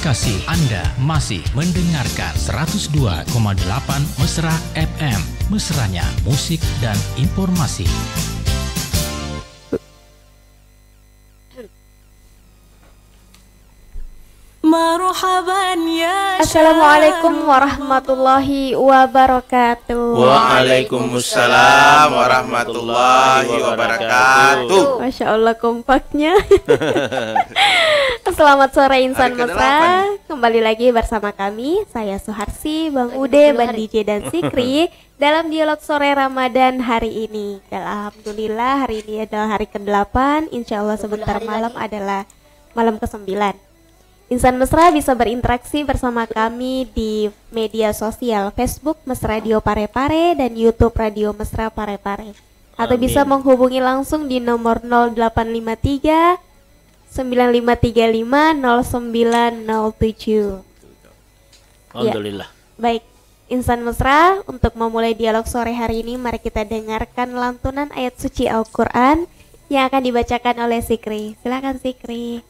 kasih Anda masih mendengarkan 102,8 Mesra FM. Mesranya musik dan informasi. Assalamualaikum warahmatullahi wabarakatuh. Waalaikumsalam warahmatullahi wabarakatuh. Masya Allah kompaknya. Selamat sore Insan Mesra. Kembali lagi bersama kami, saya Suharsi, Bang Ude, Bang DJ dan Sikri dalam dialog sore Ramadan hari ini. Alhamdulillah hari ini adalah hari ke-8. Insya Allah sebentar malam adalah malam ke-9. Insan Mesra bisa berinteraksi bersama kami di media sosial Facebook Mesra Radio Parepare dan YouTube Radio Mesra Parepare. Atau bisa menghubungi langsung di nomor 0853 9535 0907. Alhamdulillah. Ya. Baik, Insan Mesra, untuk memulai dialog sore hari ini, mari kita dengarkan lantunan ayat suci Al-Quran yang akan dibacakan oleh Sikri. Silakan Sikri.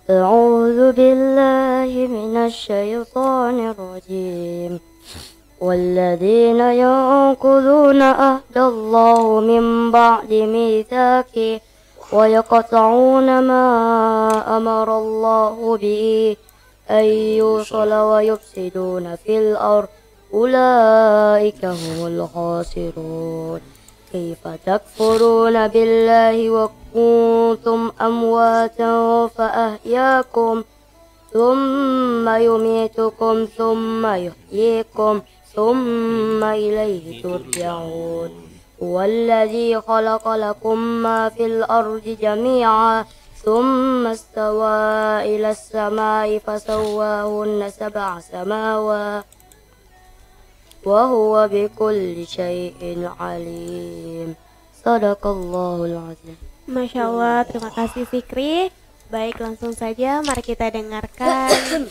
أعوذ بالله من الشيطان الرجيم والذين ينقضون عهد الله من بعد ميثاقه ويقطعون ما أمر الله به أن يوصل ويفسدون في الأرض أولئك هم الخاسرون كيف تكفرون بالله وكنتم أمواتا فأحياكم ثم يميتكم ثم يحييكم ثم إليه ترجعون هو الذي خلق لكم ما في الأرض جميعا ثم استوى إلى السماء فسواهن سبع سماوات وهو بكل شيء عليم. Sadaqallahul azim. Masya Allah, terima kasih Fikri. Baik, langsung saja mari kita dengarkan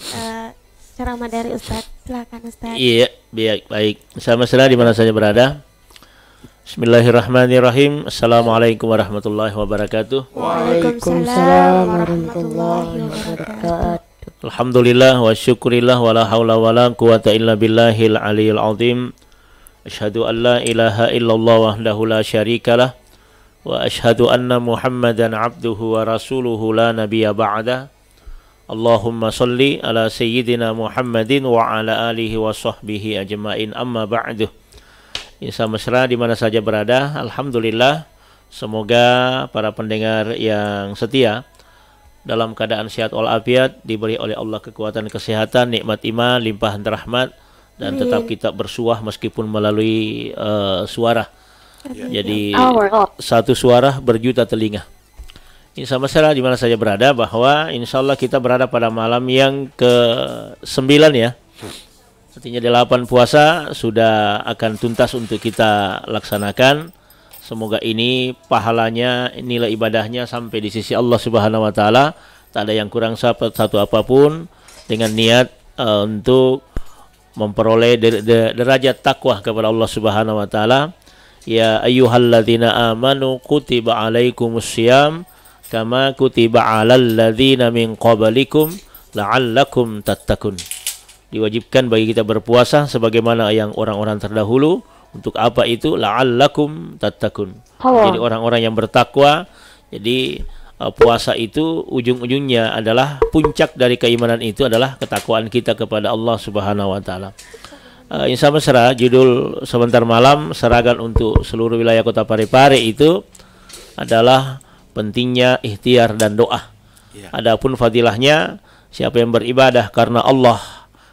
ceramah dari Ustadz. Silakan Ustadz. Iya, baik. Sama Mesra di mana saja berada. Bismillahirrahmanirrahim. Assalamualaikum warahmatullahi wabarakatuh. Waalaikumsalam warahmatullahi wabarakatuh. Alhamdulillah wa syukurillah wa la hawla wa la quwata illa billahil aliyil azim. Asyhadu an la ilaha illallah wahdahu la syarikalah wa asyhadu anna Muhammadan abduhu wa rasuluhu la nabiyya ba'da. Allahumma salli ala sayyidina Muhammadin wa ala alihi wa sahbihi ajma'in, amma ba'du. Insan Mesra di mana saja berada, alhamdulillah semoga para pendengar yang setia dalam keadaan sehat walafiat, diberi oleh Allah kekuatan kesehatan, nikmat iman, limpahan rahmat, dan tetap kita bersuah meskipun melalui suara. Jadi satu suara berjuta telinga. Insya Allah di mana saja berada, bahwa insya Allah kita berada pada malam yang ke-9 ya. Artinya 8 puasa sudah akan tuntas untuk kita laksanakan. Semoga ini pahalanya, nilai ibadahnya sampai di sisi Allah Subhanahu wa taala, tak ada yang kurang satu apapun, dengan niat untuk memperoleh derajat takwa kepada Allah Subhanahu wa taala. Ya ayyuhalladzina amanu kutiba alaikumussyiyam kama kutiba alal ladzina min qablikum la'allakum tattaqun. Diwajibkan bagi kita berpuasa sebagaimana yang orang-orang terdahulu. Untuk apa itu? La'allakum tattaqun. Jadi orang-orang yang bertakwa. Jadi puasa itu ujung-ujungnya adalah puncak dari keimanan, itu adalah ketakwaan kita kepada Allah Subhanahu wa taala. Insan Mesra, judul sebentar malam serangan untuk seluruh wilayah Kota Parepare itu adalah pentingnya ikhtiar dan doa. Adapun fadilahnya, siapa yang beribadah karena Allah,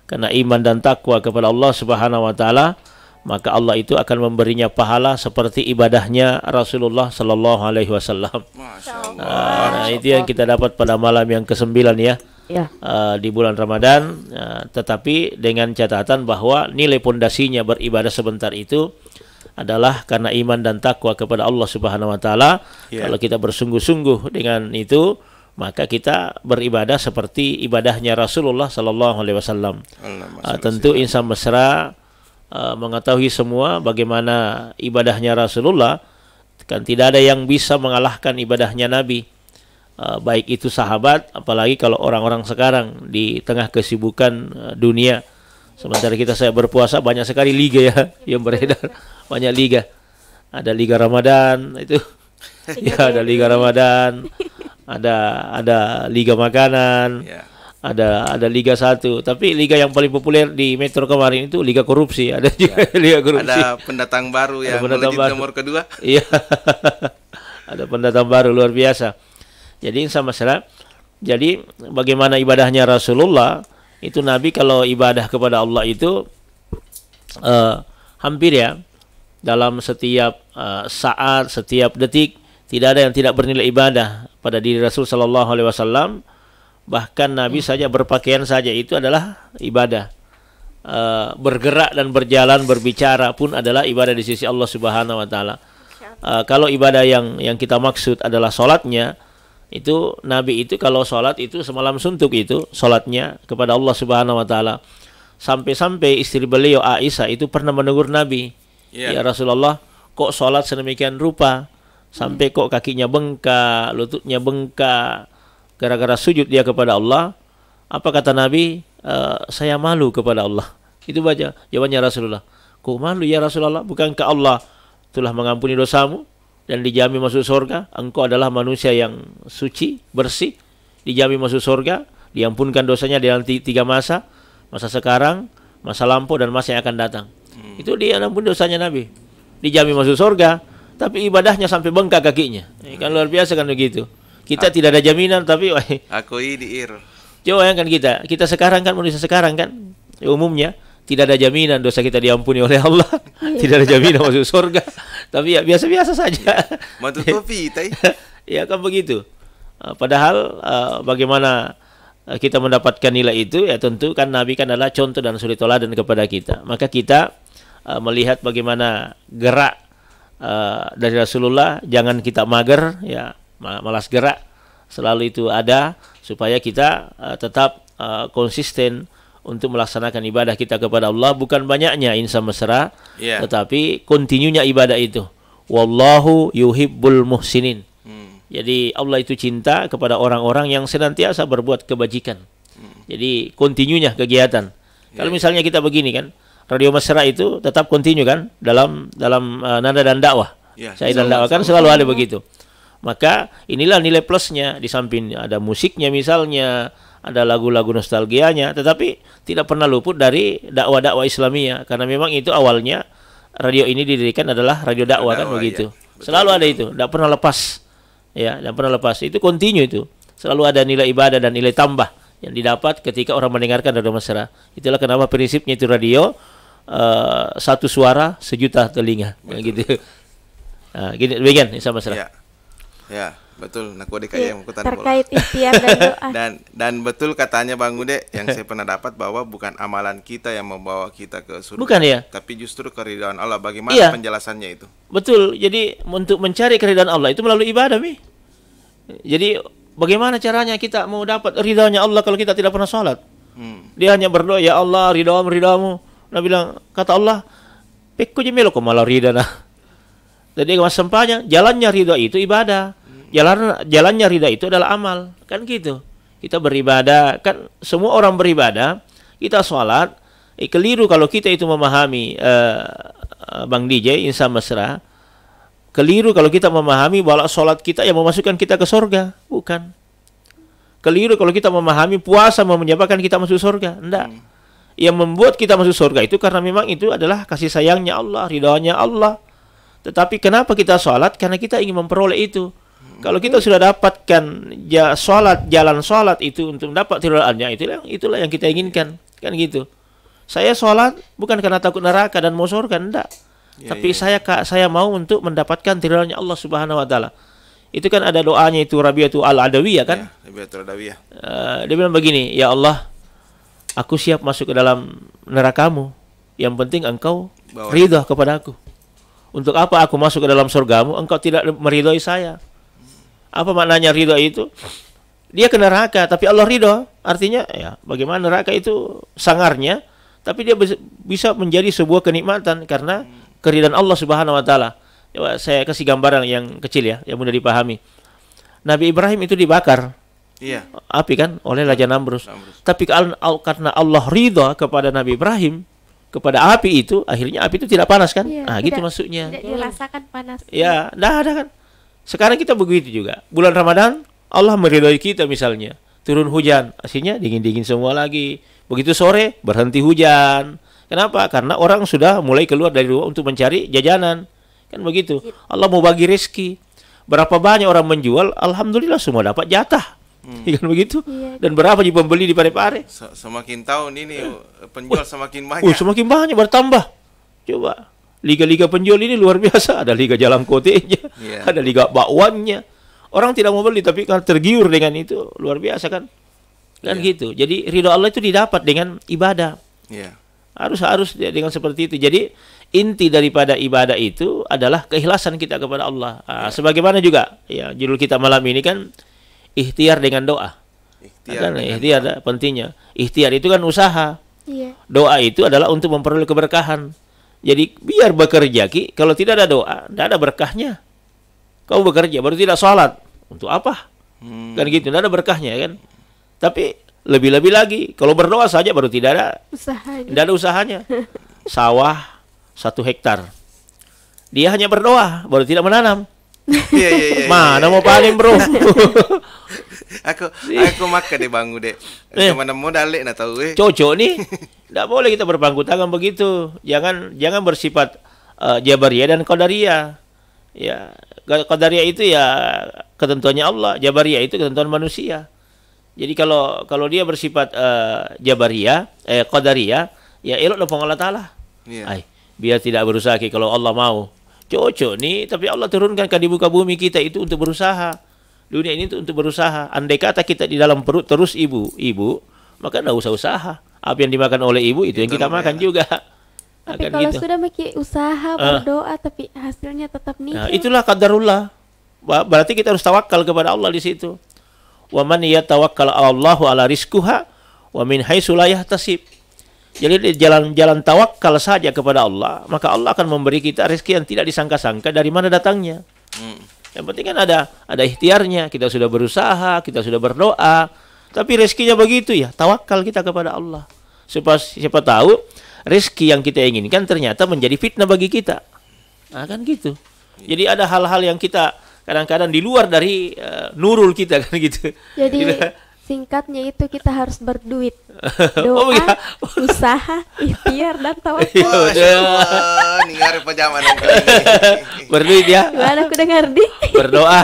karena iman dan takwa kepada Allah Subhanahu wa taala, maka Allah itu akan memberinya pahala seperti ibadahnya Rasulullah Sallallahu Alaihi Wasallam. Nah, itu yang kita dapat pada malam yang ke-9 ya, di bulan Ramadan. Tetapi dengan catatan bahwa nilai pondasinya beribadah sebentar itu adalah karena iman dan takwa kepada Allah Subhanahu Wa Taala. Kalau kita bersungguh-sungguh dengan itu, maka kita beribadah seperti ibadahnya Rasulullah Sallallahu Alaihi Wasallam. Tentu Insan Mesra mengetahui semua bagaimana ibadahnya Rasulullah, kan tidak ada yang bisa mengalahkan ibadahnya Nabi. baik itu sahabat, apalagi kalau orang-orang sekarang di tengah kesibukan dunia. Sementara saya berpuasa, banyak sekali liga ya yang beredar, banyak liga. Ada Liga Ramadan itu, ya ada Liga Ramadan, ada Liga Makanan, ada Liga 1. Tapi liga yang paling populer di Metro kemarin itu Liga Korupsi. Ada juga Liga Korupsi. Ada pendatang baru yang melejit nomor kedua. Iya, ada pendatang baru luar biasa. Jadi sama salah. Jadi bagaimana ibadahnya Rasulullah itu, Nabi kalau ibadah kepada Allah itu hampir ya, dalam setiap saat, setiap detik, tidak ada yang tidak bernilai ibadah pada diri Rasul Sallallahu Alaihi Wasallam. Bahkan Nabi saja berpakaian saja itu adalah ibadah. Bergerak dan berjalan, berbicara pun adalah ibadah di sisi Allah Subhanahu Wa Taala. Kalau ibadah yang kita maksud adalah sholatnya, itu Nabi itu kalau sholat itu semalam suntuk itu sholatnya kepada Allah Subhanahu Wa Taala. Sampai-sampai istri beliau Aisyah itu pernah menegur Nabi. Ya Rasulullah, kok sholat sedemikian rupa, sampai kok kakinya bengkak, lututnya bengkak, gara-gara sujud dia kepada Allah. Apa kata Nabi? Saya malu kepada Allah. Itu baca jawabannya Rasulullah. Kok malu ya Rasulullah? Bukankah Allah telah mengampuni dosamu dan dijamin masuk surga? Engkau adalah manusia yang suci, bersih, dijamin masuk surga, diampunkan dosanya dalam 3 masa. Masa sekarang, masa lampau, dan masa yang akan datang. Itu dia ampun dosanya Nabi, dijamin masuk surga, tapi ibadahnya sampai bengkak kakinya. Kan luar biasa kan begitu. Kita tidak ada jaminan, tapi aku diir. Coba kan kita sekarang kan, manusia sekarang kan umumnya tidak ada jaminan dosa kita diampuni oleh Allah. Tidak ada jaminan masuk surga. Tapi ya biasa-biasa saja. Mantu topi, ya kan begitu. Padahal bagaimana kita mendapatkan nilai itu, ya tentu kan Nabi kan adalah contoh dan suri teladan kepada kita. Maka kita melihat bagaimana gerak dari Rasulullah, jangan kita mager ya, malas gerak, selalu itu ada supaya kita tetap konsisten untuk melaksanakan ibadah kita kepada Allah. Bukan banyaknya insan mesra, tetapi kontinunya ibadah itu. Wallahu yuhibbul muhsinin. Jadi Allah itu cinta kepada orang-orang yang senantiasa berbuat kebajikan. Jadi kontinunya kegiatan. Kalau misalnya kita begini kan, Radio Mesra itu tetap kontinu kan dalam nada dan dakwah. Saya dan dakwah kan selalu ada begitu. Maka inilah nilai plusnya, di samping ada musiknya misalnya, ada lagu-lagu nostalgianya, tetapi tidak pernah luput dari dakwah-dakwah Islamiyah, karena memang itu awalnya radio ini didirikan adalah radio dakwah kan begitu. Selalu ada itu, tidak pernah lepas. Ya, dan pernah lepas. Itu kontinu itu. Selalu ada nilai ibadah dan nilai tambah yang didapat ketika orang mendengarkan Radio Mesra. Itulah kenapa prinsipnya itu radio satu suara sejuta telinga. Gitu. Nah, gini demikian Insan Mesra. Ya, betul. Terkait ikhtiar dan doa. Dan betul katanya Bang Ude yang saya pernah dapat bahwa bukan amalan kita yang membawa kita ke surga. Bukan ya? Tapi justru keridhaan Allah. Bagaimana penjelasannya itu? Betul. Jadi untuk mencari keridhaan Allah itu melalui ibadah, Mi. Jadi bagaimana caranya kita mau dapat ridhanya Allah kalau kita tidak pernah sholat? Dia hanya berdoa, ya Allah ridhamu. Nah bilang, kata Allah, pekku jemelo kok malah ridha nah. Jadi mas sempanya jalannya ridha itu ibadah. Jalannya ridha itu adalah amal. Kan gitu. Kita beribadah, kan semua orang beribadah, kita sholat. Keliru kalau kita itu memahami Bang DJ Insan Mesra, keliru kalau kita memahami bahwa sholat kita yang memasukkan kita ke surga. Bukan. Keliru kalau kita memahami puasa menyebabkan kita masuk surga. Enggak. Yang membuat kita masuk surga itu karena memang itu adalah kasih sayangnya Allah, ridhonya Allah. Tetapi kenapa kita sholat? Karena kita ingin memperoleh itu. Kalau kita sudah dapatkan jalan sholat itu untuk mendapat ridhoannya, itulah yang kita inginkan. Kan gitu. Saya sholat bukan karena takut neraka dan mau surga, enggak. Tapi saya mau untuk mendapatkan ridhoannya Allah Subhanahu Wa Taala. Itu kan ada doanya itu Rabi'atul Adawiyah kan? Rabi'atul Adawiyah. Dia bilang begini, ya Allah, aku siap masuk ke dalam nerakamu. Yang penting engkau ridha kepada aku. Untuk apa aku masuk ke dalam surgamu? Engkau tidak meridhoi saya. Apa maknanya ridha itu? Dia ke neraka, tapi Allah ridha. Artinya, ya bagaimana neraka itu sangarnya, tapi dia bisa menjadi sebuah kenikmatan karena keridhaan Allah Subhanahu Wa Taala. Coba saya kasih gambaran yang kecil ya, yang mudah dipahami. Nabi Ibrahim itu dibakar Iya. api kan oleh Raja Namrus. Namrus. Tapi karena Allah ridha kepada Nabi Ibrahim, kepada api itu, akhirnya api itu tidak panas kan? Iya, Nah, gitu tidak- maksudnya. Tidak dirasakan panas. Ya, dah ada kan. Sekarang kita begitu juga. Bulan Ramadan, Allah meridhai kita misalnya. Turun hujan, akhirnya dingin-dingin semua lagi. Begitu sore, berhenti hujan. Kenapa? Karena orang sudah mulai keluar dari rumah untuk mencari jajanan. Kan begitu. Allah mau bagi rezeki. Berapa banyak orang menjual, alhamdulillah semua dapat jatah. Kan begitu. Iya. Dan berapa di pembeli di Parepare? Semakin tahun ini penjual semakin banyak. Semakin banyak bertambah. Coba. Liga-liga penjual ini luar biasa. Ada liga jalan kotenya, Iya. ada liga bakwannya. Orang tidak mau beli tapi kan tergiur dengan itu, luar biasa kan? Kan Iya. gitu. Jadi ridho Allah itu didapat dengan ibadah. Iya. Harus dengan seperti itu. Jadi inti daripada ibadah itu adalah keikhlasan kita kepada Allah. Sebagaimana juga ya judul kita malam ini kan ikhtiar dengan doa. Ikhtiar dengan Ikhtiar pentingnya. Ikhtiar itu kan usaha. Iya. Doa itu adalah untuk memperoleh keberkahan. Jadi biar bekerja Ki, kalau tidak ada doa, tidak ada berkahnya. Kau bekerja baru tidak sholat, untuk apa? Kan gitu, tidak ada berkahnya kan. Tapi lebih-lebih lagi, kalau berdoa saja baru tidak ada usahanya. Sawah 1 hektar, dia hanya berdoa, baru tidak menanam. Iya. Mana mau panen bro? Aku makan deh Bang Ude. Kemana modal nak tahu Cocok nih. Tidak boleh kita berpangku tangan begitu. Jangan bersifat Jabariyah dan Qadariyah. Ya, Qadariyah itu ya ketentuannya Allah, Jabariyah itu ketentuan manusia. Jadi kalau dia bersifat Jabariyah, Qadariyah, ya eloklepong Allah Taala. Iya. Biar tidak berusaha kalau Allah mau. Cocok nih, tapi Allah turunkan di muka bumi kita itu untuk berusaha. Dunia ini untuk berusaha. Andai kata kita di dalam perut terus ibu, maka tidak usah usaha. Apa yang dimakan oleh ibu itu yang kita makan juga. Tapi Akan kalau gitu. sudah bikin usaha berdoa tapi hasilnya tetap Nah, nihil. itulah qadarullah. Berarti kita harus tawakal kepada Allah di situ. Wa man yatawakkal 'ala Allahu 'ala rizquha wa min haitsu la yahtasib. Jadi jalan tawakal saja kepada Allah, maka Allah akan memberi kita rezeki yang tidak disangka-sangka dari mana datangnya. Yang penting kan ada ikhtiarnya, kita sudah berusaha, kita sudah berdoa, tapi rezekinya begitu ya, tawakal kita kepada Allah. Siapa tahu rezeki yang kita inginkan ternyata menjadi fitnah bagi kita. Nah, kan gitu. Jadi ada hal-hal yang kita kadang-kadang di luar dari nurul kita kan gitu. Jadi singkatnya itu kita harus berduit, Oh, doa, iya. usaha, ikhtiar dan Iya, tawakal. Wah, ini hari pejaman yang kali ini. Berduit ya, Gimana aku dengar di? berdoa,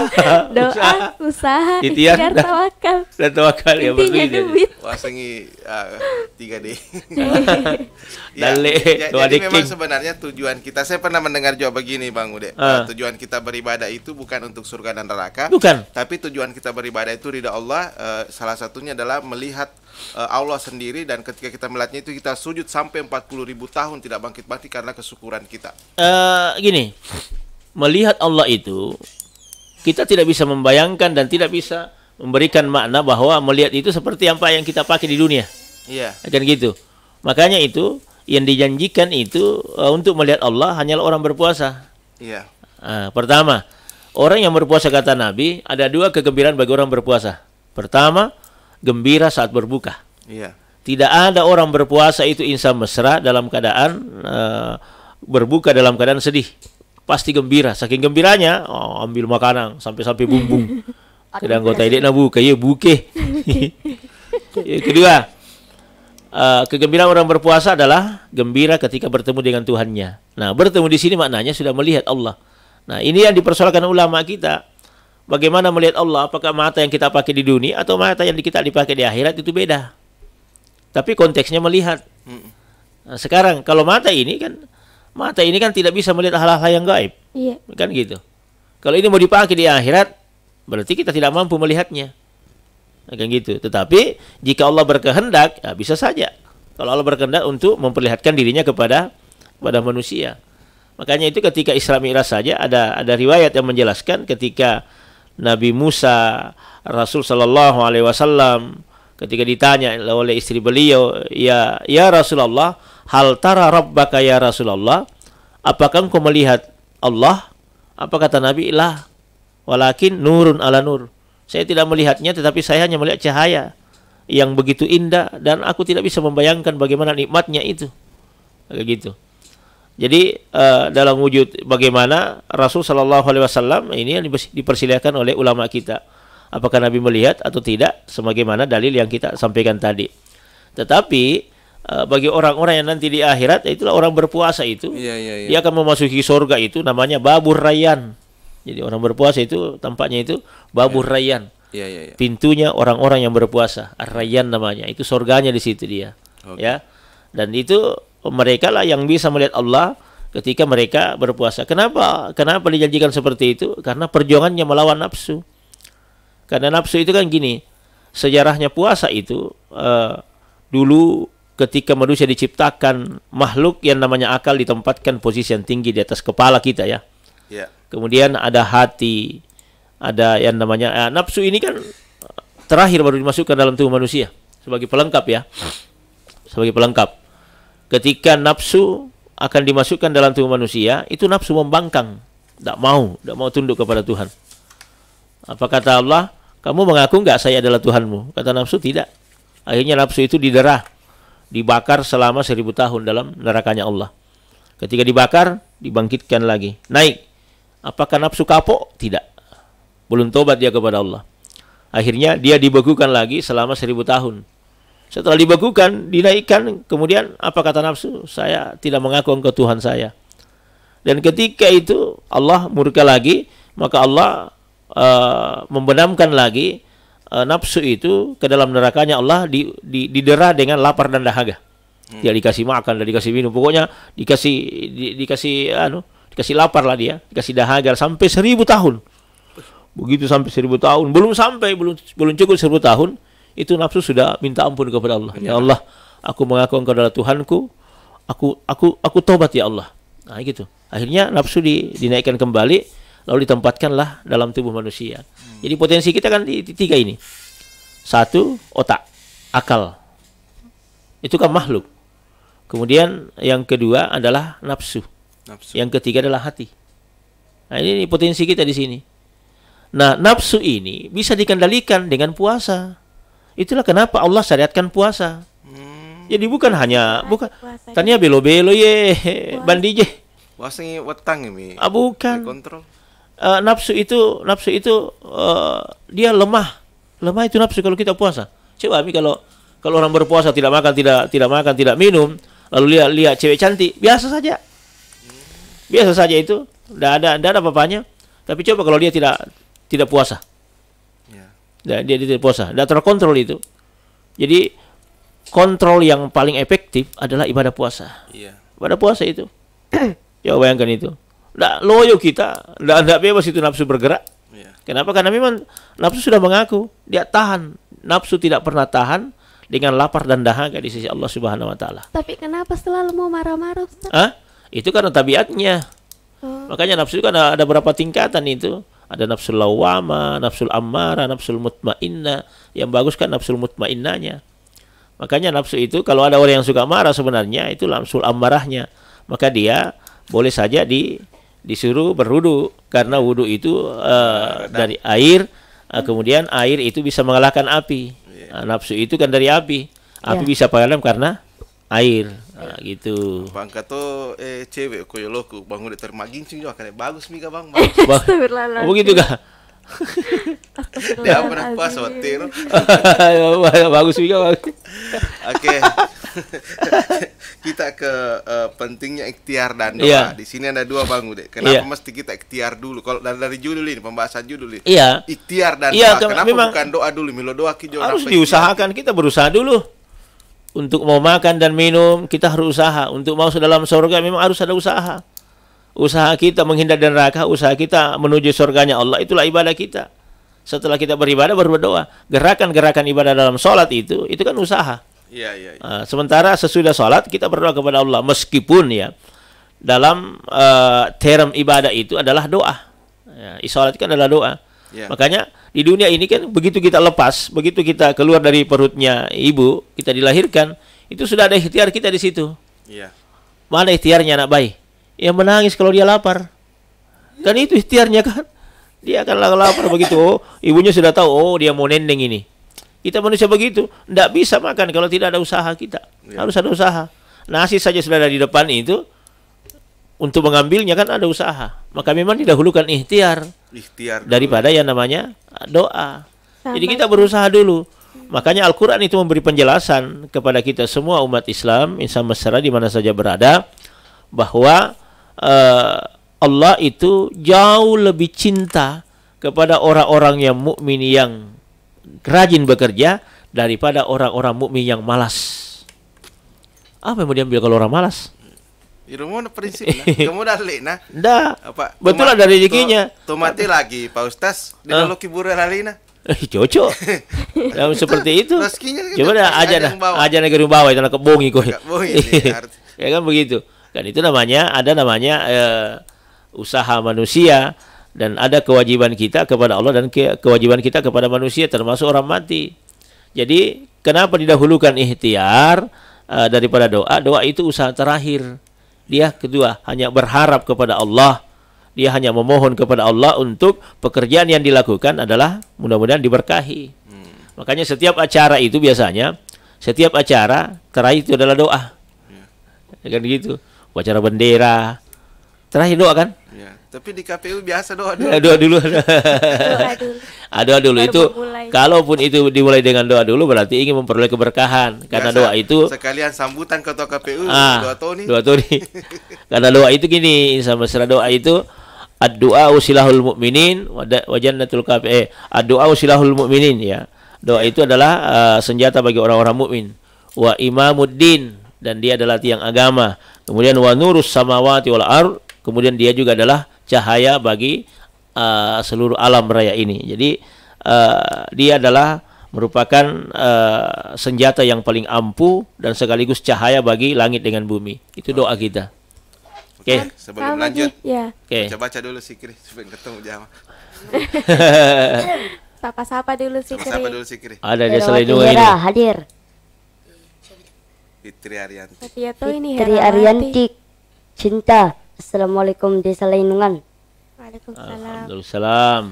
Doa, usaha, ikhtiar, ikhtiar, tawakal. dan tawakal ya Intinya berduit. Ya. duit. Wah, sengi 3D. Dale, doa jadi memang deking. sebenarnya tujuan kita, saya pernah mendengar juga begini Bang Ude. Tujuan kita beribadah itu bukan untuk surga dan neraka. Bukan. Tapi tujuan kita beribadah itu ridha Allah. Salah satunya adalah melihat Allah sendiri, dan ketika kita melihatnya itu kita sujud sampai 40.000 tahun tidak bangkit-bangkit karena kesyukuran kita. Gini, melihat Allah itu kita tidak bisa membayangkan dan tidak bisa memberikan makna bahwa melihat itu seperti apa yang kita pakai di dunia. Iya. Kan gitu. Makanya itu yang dijanjikan itu untuk melihat Allah hanyalah orang berpuasa. Iya. Pertama, orang yang berpuasa kata Nabi, ada 2 kegembiraan bagi orang berpuasa. Pertama, gembira saat berbuka. Iya. Tidak ada orang berpuasa itu insan mesra dalam keadaan berbuka dalam keadaan sedih. Pasti gembira. Saking gembiranya, ambil makanan sampai bumbung. Kadang anggota idek na buka, ya buke. Kedua, kegembiraan orang berpuasa adalah gembira ketika bertemu dengan Tuhannya. Nah, bertemu di sini maknanya sudah melihat Allah. Nah, ini yang dipersoalkan ulama kita. Bagaimana melihat Allah? Apakah mata yang kita pakai di dunia atau mata yang kita dipakai di akhirat itu beda. Tapi konteksnya melihat. Nah, sekarang kalau mata ini kan tidak bisa melihat hal-hal yang gaib. Iya. Kan gitu. Kalau ini mau dipakai di akhirat, berarti kita tidak mampu melihatnya. Nah, kan gitu. Tetapi jika Allah berkehendak, ya bisa saja. Kalau Allah berkehendak untuk memperlihatkan dirinya kepada manusia. Makanya itu ketika Isra Mi'raj saja ada riwayat yang menjelaskan ketika Nabi Musa, Rasul sallallahu alaihi wasallam ketika ditanya oleh istri beliau, ya Rasulullah, hal tara rabbaka ya Rasulullah? Apakah engkau melihat Allah? Apa kata Nabi? Lah, walakin nurun ala nur. Saya tidak melihatnya, tetapi saya hanya melihat cahaya yang begitu indah dan aku tidak bisa membayangkan bagaimana nikmatnya itu. Kayak gitu. Jadi dalam wujud bagaimana Rasul Shallallahu Alaihi Wasallam ini yang dipersilakan oleh ulama kita. Apakah Nabi melihat atau tidak? Sebagaimana dalil yang kita sampaikan tadi. Tetapi bagi orang-orang yang nanti di akhirat, itulah orang berpuasa itu, dia akan memasuki surga itu namanya babur rayyan. Jadi orang berpuasa itu tampaknya itu babur rayyan. Pintunya orang-orang yang berpuasa, ar-rayyan namanya. Itu surganya di situ dia. Ya. Dan itu mereka lah yang bisa melihat Allah ketika mereka berpuasa. Kenapa dijanjikan seperti itu? Karena perjuangannya melawan nafsu. Karena nafsu itu kan gini, sejarahnya puasa itu dulu ketika manusia diciptakan, makhluk yang namanya akal ditempatkan posisi yang tinggi di atas kepala kita ya. Kemudian ada hati, ada yang namanya nafsu ini kan terakhir baru dimasukkan dalam tubuh manusia sebagai pelengkap ya. Sebagai pelengkap. Ketika nafsu akan dimasukkan dalam tubuh manusia, itu nafsu membangkang, tidak mau tunduk kepada Tuhan. Apa kata Allah? Kamu mengaku enggak saya adalah Tuhanmu? Kata nafsu, tidak. Akhirnya nafsu itu diderah, dibakar selama 1000 tahun dalam nerakanya Allah. Ketika dibakar, dibangkitkan lagi, naik. Apakah nafsu kapok? Tidak. Belum tobat dia kepada Allah. Akhirnya dia dibekukan lagi selama 1000 tahun. Setelah dibekukan, dinaikkan, kemudian apa kata nafsu? Saya tidak mengaku engkau Tuhan saya. Dan ketika itu Allah murka lagi, maka Allah membenamkan lagi nafsu itu ke dalam nerakanya Allah, didera dengan lapar dan dahaga. Dia dikasih makan dan dikasih minum, pokoknya dikasih lapar lah dia, dikasih dahaga sampai 1000 tahun. Begitu sampai 1000 tahun, belum cukup 1000 tahun, itu nafsu sudah minta ampun kepada Allah. Ya Allah, aku mengaku engkau adalah Tuhanku, aku tobat ya Allah. Nah gitu. Akhirnya nafsu dinaikkan kembali, lalu ditempatkanlah dalam tubuh manusia. Jadi potensi kita kan di 3 ini. 1, otak, akal. Itu kan makhluk. Kemudian yang kedua adalah nafsu. Yang ketiga adalah hati. Nah ini potensi kita di sini. Nah nafsu ini bisa dikendalikan dengan puasa. Itulah kenapa Allah syariatkan puasa. Jadi bukan tanya belo-belo ye bandi je. Puasa wetang ini. Bukan. Kontrol. Nafsu itu dia lemah. Lemah itu nafsu kalau kita puasa. Coba kalau orang berpuasa tidak makan, tidak minum, lalu lihat cewek cantik, biasa saja. Biasa saja itu, tidak ada apa-apanya. Tapi coba kalau dia tidak puasa. Dia tidak puasa, tidak terkontrol itu. Jadi kontrol yang paling efektif adalah ibadah puasa. Ibadah puasa itu. Coba bayangkan itu. Nggak loyo kita, nggak bebas itu nafsu bergerak. Kenapa? Karena memang nafsu sudah mengaku, dia tahan. Nafsu tidak pernah tahan dengan lapar dan dahaga di sisi Allah Subhanahu Wa Taala. Tapi kenapa selalu mau marah-marah, Ustaz? Itu karena tabiatnya. Makanya nafsu kan ada beberapa tingkatan itu. Ada nafsul lawwama, nafsul ammara, nafsul mutmainnah. Yang bagus kan nafsul mutmainnahnya. Makanya nafsu itu kalau ada orang yang suka marah sebenarnya itu nafsul ammarahnya. Maka dia boleh saja disuruh berwudu karena wudu itu dari air. Kemudian air itu bisa mengalahkan api. Nafsu itu kan dari api. Api bisa padam karena air. Gitu. Bang kato cewek koyo loku bangun di termagincing juga kan bagus mika bang. Begitu kah? Dia pernah puasa waktu itu. Bagus mika bagus. Oke. Kita ke pentingnya ikhtiar dan doa. Di sini ada 2 Bang Ude. Kenapa mesti kita ikhtiar dulu? Kalau dari judul ini, pembahasan judul ini. Ikhtiar dan doa. Kenapa bukan doa dulu? Milo doa harus diusahakan. Kita berusaha dulu. Untuk mau makan dan minum, kita harus usaha. Untuk masuk dalam surga memang harus ada usaha. Usaha kita menghindar dari neraka, usaha kita menuju surganya Allah, itulah ibadah kita. Setelah kita beribadah, baru berdoa. Gerakan-gerakan ibadah dalam sholat itu kan usaha. Sementara sesudah sholat, kita berdoa kepada Allah. Meskipun ya, dalam term ibadah itu adalah doa. Sholat kan adalah doa. Makanya di dunia ini kan begitu kita lepas, begitu kita keluar dari perutnya ibu, kita dilahirkan, itu sudah ada ikhtiar kita di situ. Mana ikhtiarnya anak bayi? Yang menangis kalau dia lapar. Kan itu ikhtiarnya kan. Dia akan lapar begitu. Oh, ibunya sudah tahu, oh dia mau nendeng ini. Kita manusia begitu, tidak bisa makan kalau tidak ada usaha kita. Harus ada usaha. Nasi saja sudah ada di depan itu, untuk mengambilnya kan ada usaha. Maka memang didahulukan ikhtiar daripada yang namanya doa. Jadi kita berusaha dulu. Makanya Al-Quran itu memberi penjelasan kepada kita semua umat Islam, insan mesra di mana saja berada, bahwa Allah itu jauh lebih cinta kepada orang-orang yang mukmin yang rajin bekerja daripada orang-orang mukmin yang malas. Apa yang mau diambil kalau orang malas? Itu mau prinsip nah. Kamu dah lek nah. Dah. Betul ada rezekinya. Tomati lagi Pak Ustaz di dalam kibur lalina. Cocok. Seperti itu. Coba dah aja negeri bawah itu nak kebongi kok. Ya kan begitu. Kan itu namanya usaha manusia dan ada kewajiban kita kepada Allah dan kewajiban kita kepada manusia termasuk orang mati. Jadi kenapa didahulukan ikhtiar daripada doa? Doa itu usaha terakhir. Dia kedua hanya berharap kepada Allah. Dia hanya memohon kepada Allah untuk pekerjaan yang dilakukan adalah mudah-mudahan diberkahi. Makanya setiap acara itu biasanya, setiap acara terakhir itu adalah doa. Kan gitu. Acara bendera. Terakhir doa kan? Ya. Tapi di KPU biasa doa dulu. Doa dulu. Doa dulu itu kalaupun itu dimulai dengan doa dulu berarti ingin memperoleh keberkahan. Karena biasa, doa itu sekalian sambutan ketua KPU doa Tony. Karena doa itu gini, sama serah doa itu ad-du'a usilahul mu'minin wa jannatul kafir. Ad-du'a usilahul mu'minin ya. Doa itu adalah senjata bagi orang-orang mukmin. Wa imamuddin, dan dia adalah tiang agama. Kemudian wa nurus samawati wal ard, kemudian dia juga adalah cahaya bagi seluruh alam raya ini. Jadi dia adalah merupakan senjata yang paling ampuh dan sekaligus cahaya bagi langit dengan bumi. Itu doa kita. Oke. Sebelum lanjut, baca dulu Sikri supaya ketemu jamaah. Sapa-sapa dulu Sikri. Ada dia selindung ini. Hadir. Fitri Arianti. Fitri Arianti. Cinta. Assalamualaikum Desa Lainungan. Waalaikumsalam. Waalaikumsalam.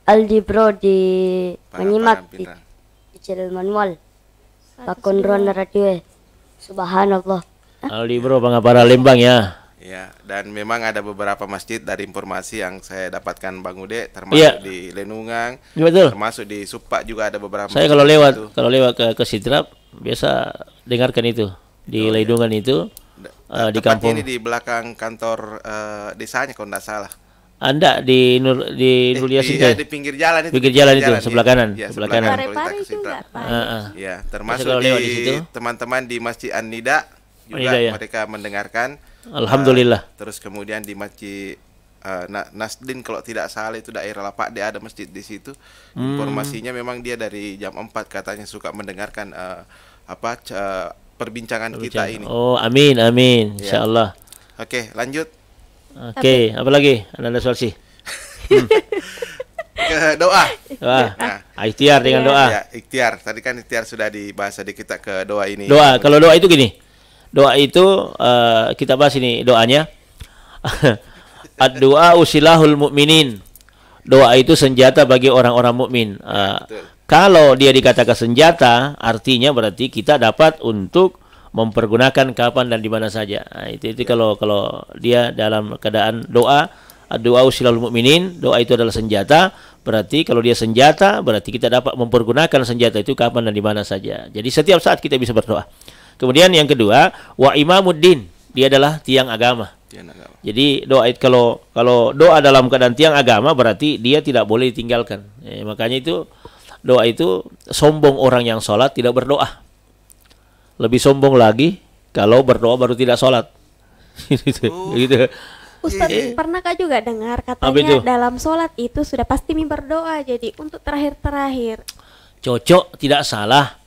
Aldi bro di menyimak di channel manual. Pakon Ron Radio. Subhanallah. Aldi bro Pangapara Lembang ya. Ya, dan memang ada beberapa masjid dari informasi yang saya dapatkan Bang Ude, termasuk di Lenungang, termasuk di Supak juga ada beberapa. Saya kalau lewat ke Sidrap biasa dengarkan itu di Lenungan itu di kampung. Ini di belakang kantor desanya kalau tidak salah. Anda di Nurliasin ya, di pinggir jalan itu. Pinggir jalan itu sebelah kanan. Ya, sebelah kanan. Ya, termasuk di teman-teman di Masjid An-Nida juga mereka mendengarkan. Alhamdulillah. Terus kemudian di Masjid Nasdin kalau tidak salah itu daerah Lapak dia ada masjid di situ. Informasinya memang dia dari jam 4 katanya suka mendengarkan perbincangan kita ini. Oh, amin ya. Insyaallah. Oke, lanjut. Oke, apa lagi? Ada soal sih. Ke doa. Ikhtiar dengan doa. Ya, ikhtiar. Tadi kan ikhtiar sudah dibahas, jadi kita ke doa ini. Doa. Kalau doa itu gini. Doa itu kita bahas ini doanya. Ad-du'a usilahul mu'minin. Doa itu senjata bagi orang-orang mukmin. Kalau dia dikatakan senjata, artinya berarti kita dapat untuk mempergunakan kapan dan di mana saja. Itu kalau dia dalam keadaan doa, ad-du'a usilahul mu'minin, doa itu adalah senjata. Berarti kalau dia senjata, berarti kita dapat mempergunakan senjata itu kapan dan di mana saja. Jadi setiap saat kita bisa berdoa. Kemudian yang kedua, wa imamuddin, dia adalah tiang agama. Jadi doa itu kalau doa dalam keadaan tiang agama berarti dia tidak boleh ditinggalkan. Makanya itu doa itu sombong orang yang sholat tidak berdoa. Lebih sombong lagi kalau berdoa baru tidak sholat. Gitu. Ustaz, pernahkah juga dengar katanya dalam sholat itu sudah pasti berdoa, jadi untuk terakhir-terakhir. Cocok, tidak salah.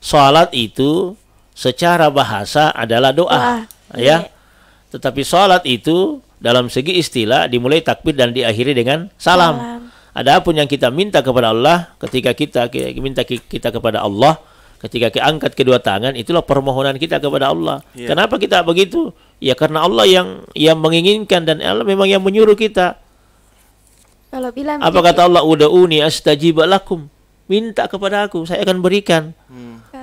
Sholat itu secara bahasa adalah doa. Ya. Tetapi sholat itu dalam segi istilah dimulai takbir dan diakhiri dengan salam. Adapun yang kita minta kepada Allah, ketika kita minta kita kepada Allah, ketika kita angkat kedua tangan, itulah permohonan kita kepada Allah. Kenapa kita begitu? Ya karena Allah yang menginginkan dan Allah memang yang menyuruh kita. Kalau bilang apa kata Allah? Ud'uni astajib lakum. Minta kepada aku, saya akan berikan.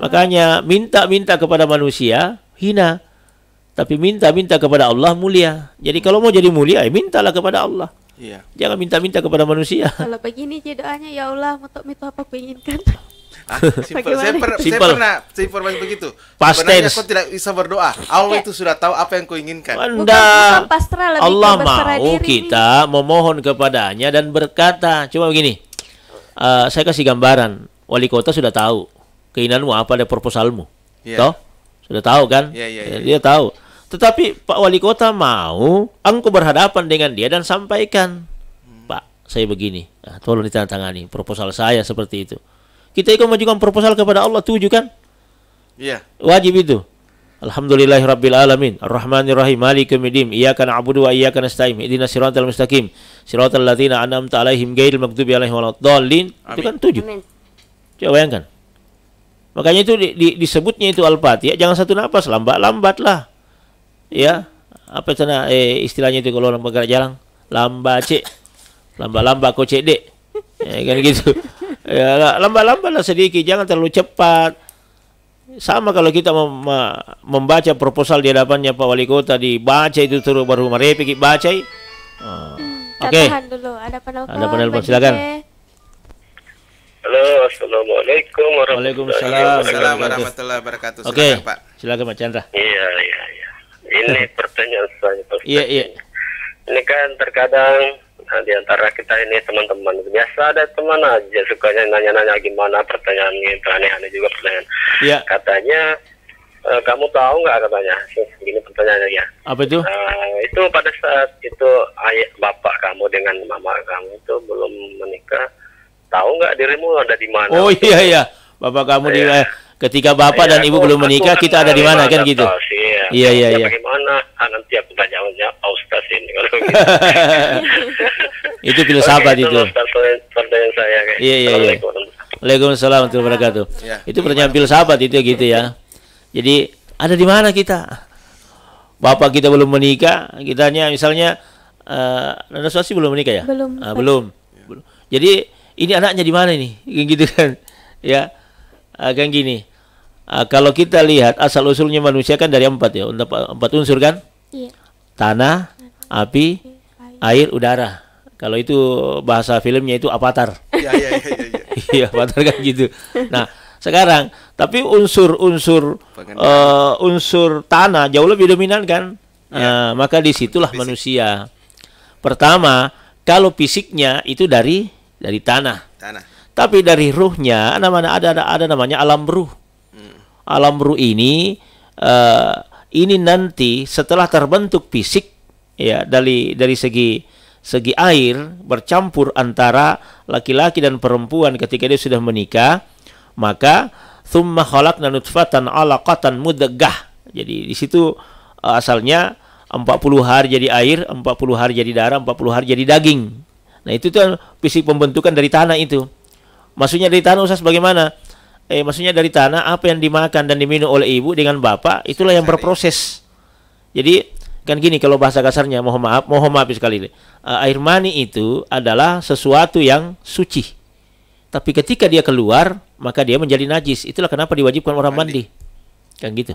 Makanya minta kepada manusia hina, tapi minta kepada Allah mulia. Jadi kalau mau jadi mulia, ya mintalah kepada Allah. Iya. Jangan minta kepada manusia. Kalau begini doanya, ya Allah, itu apa aku inginkan. Saya pernah informasi begitu. Sebenarnya kau tidak bisa berdoa. Allah itu sudah tahu apa yang kau inginkan. Bukan pasrah, lebih Allah mau kita memohon kepadanya dan berkata, cuma begini. Saya kasih gambaran. Wali kota sudah tahu keinginanmu apa, ada proposalmu. Toh? Sudah tahu kan? Dia tahu. Tetapi Pak Wali Kota mau engkau berhadapan dengan dia dan sampaikan, Pak, saya begini, tolong ditandatangani proposal saya seperti itu. Kita ikut mengajukan proposal kepada Allah, tuju kan? Iya. Wajib itu. Alhamdulillahirabbil alamin, arrahmanirrahim, maliki yaumiddin, iyyaka na'budu wa iyyaka nasta'in, ihdinas siratal mustaqim, siratal ladzina an'amta 'alaihim ghairil maghdubi 'alaihim waladdallin. Itu kan 7. Coba bayangkan. Makanya itu disebutnya itu Al-Fatihah, jangan satu napas, lambat-lambatlah. Ya, apa sana istilahnya itu kalau orang bergerak jalan, lambat kau cek dek, ya, kan gitu. Ya, lambat-lambatlah sedikit, jangan terlalu cepat. Sama kalau kita membaca proposal di hadapannya Pak Wali Kota, dibaca itu terus baru merepek baca. Oke. Ada penelpon, silakan. Halo, assalamualaikum warahmatullahi wabarakatuh. Oke, silakan Pak Chandra. Iya. Ini pertanyaan saya, Pak. Iya. Ini kan terkadang di antara kita ini teman-teman biasa ada teman aja sukanya nanya-nanya gimana pertanyaannya, itu aneh-aneh juga pertanyaan. Iya. Katanya kamu tahu nggak katanya? Gini pertanyaannya ya. Apa itu? Itu pada saat itu ayah bapak kamu dengan mama kamu itu belum menikah, tahu nggak dirimu ada di mana? Oh iya. Bapak kamu di ketika bapak dan ibu belum menikah, kita ada di mana kan gitu? Iya. Bagaimana? Nanti aku tanya Pak Ustaz ini kalau gitu. Itu filsafat itu. Pertanyaan saya. Iya. Waalaikumsalam warahmatullahi wabarakatuh. Itu pertanyaan filsafat itu gitu ya. Jadi ada di mana kita? Bapak kita belum menikah, kitanya misalnya Nana Suasi belum menikah ya? Belum. Jadi ini anaknya di mana nih? Gitu kan? Ya. Kan gini. Kalau kita lihat asal usulnya manusia kan dari 4 ya, 4 unsur kan? Iya. Tanah, api, air, udara. Kalau itu bahasa filmnya itu Avatar. Iya, Avatar kan gitu. Nah, sekarang tapi unsur tanah jauh lebih dominan kan? Maka disitulah manusia. Pertama, kalau fisiknya itu dari tanah. Tapi dari ruhnya ada namanya alam ruh. Alam ruh ini nanti setelah terbentuk fisik ya dari segi air bercampur antara laki-laki dan perempuan ketika dia sudah menikah, maka tsumma khalaqna nutfatan 'alaqatan mudghah. Jadi di situ asalnya 40 hari jadi air, 40 hari jadi darah, 40 hari jadi daging. Nah, itu tuh fisik pembentukan dari tanah itu. Maksudnya dari tanah Ustaz bagaimana? Maksudnya dari tanah apa yang dimakan dan diminum oleh ibu dengan bapak itulah yang berproses. Jadi kan gini kalau bahasa kasarnya, mohon maaf sekali. Air mani itu adalah sesuatu yang suci. Tapi ketika dia keluar maka dia menjadi najis. Itulah kenapa diwajibkan orang mandi. Kan gitu.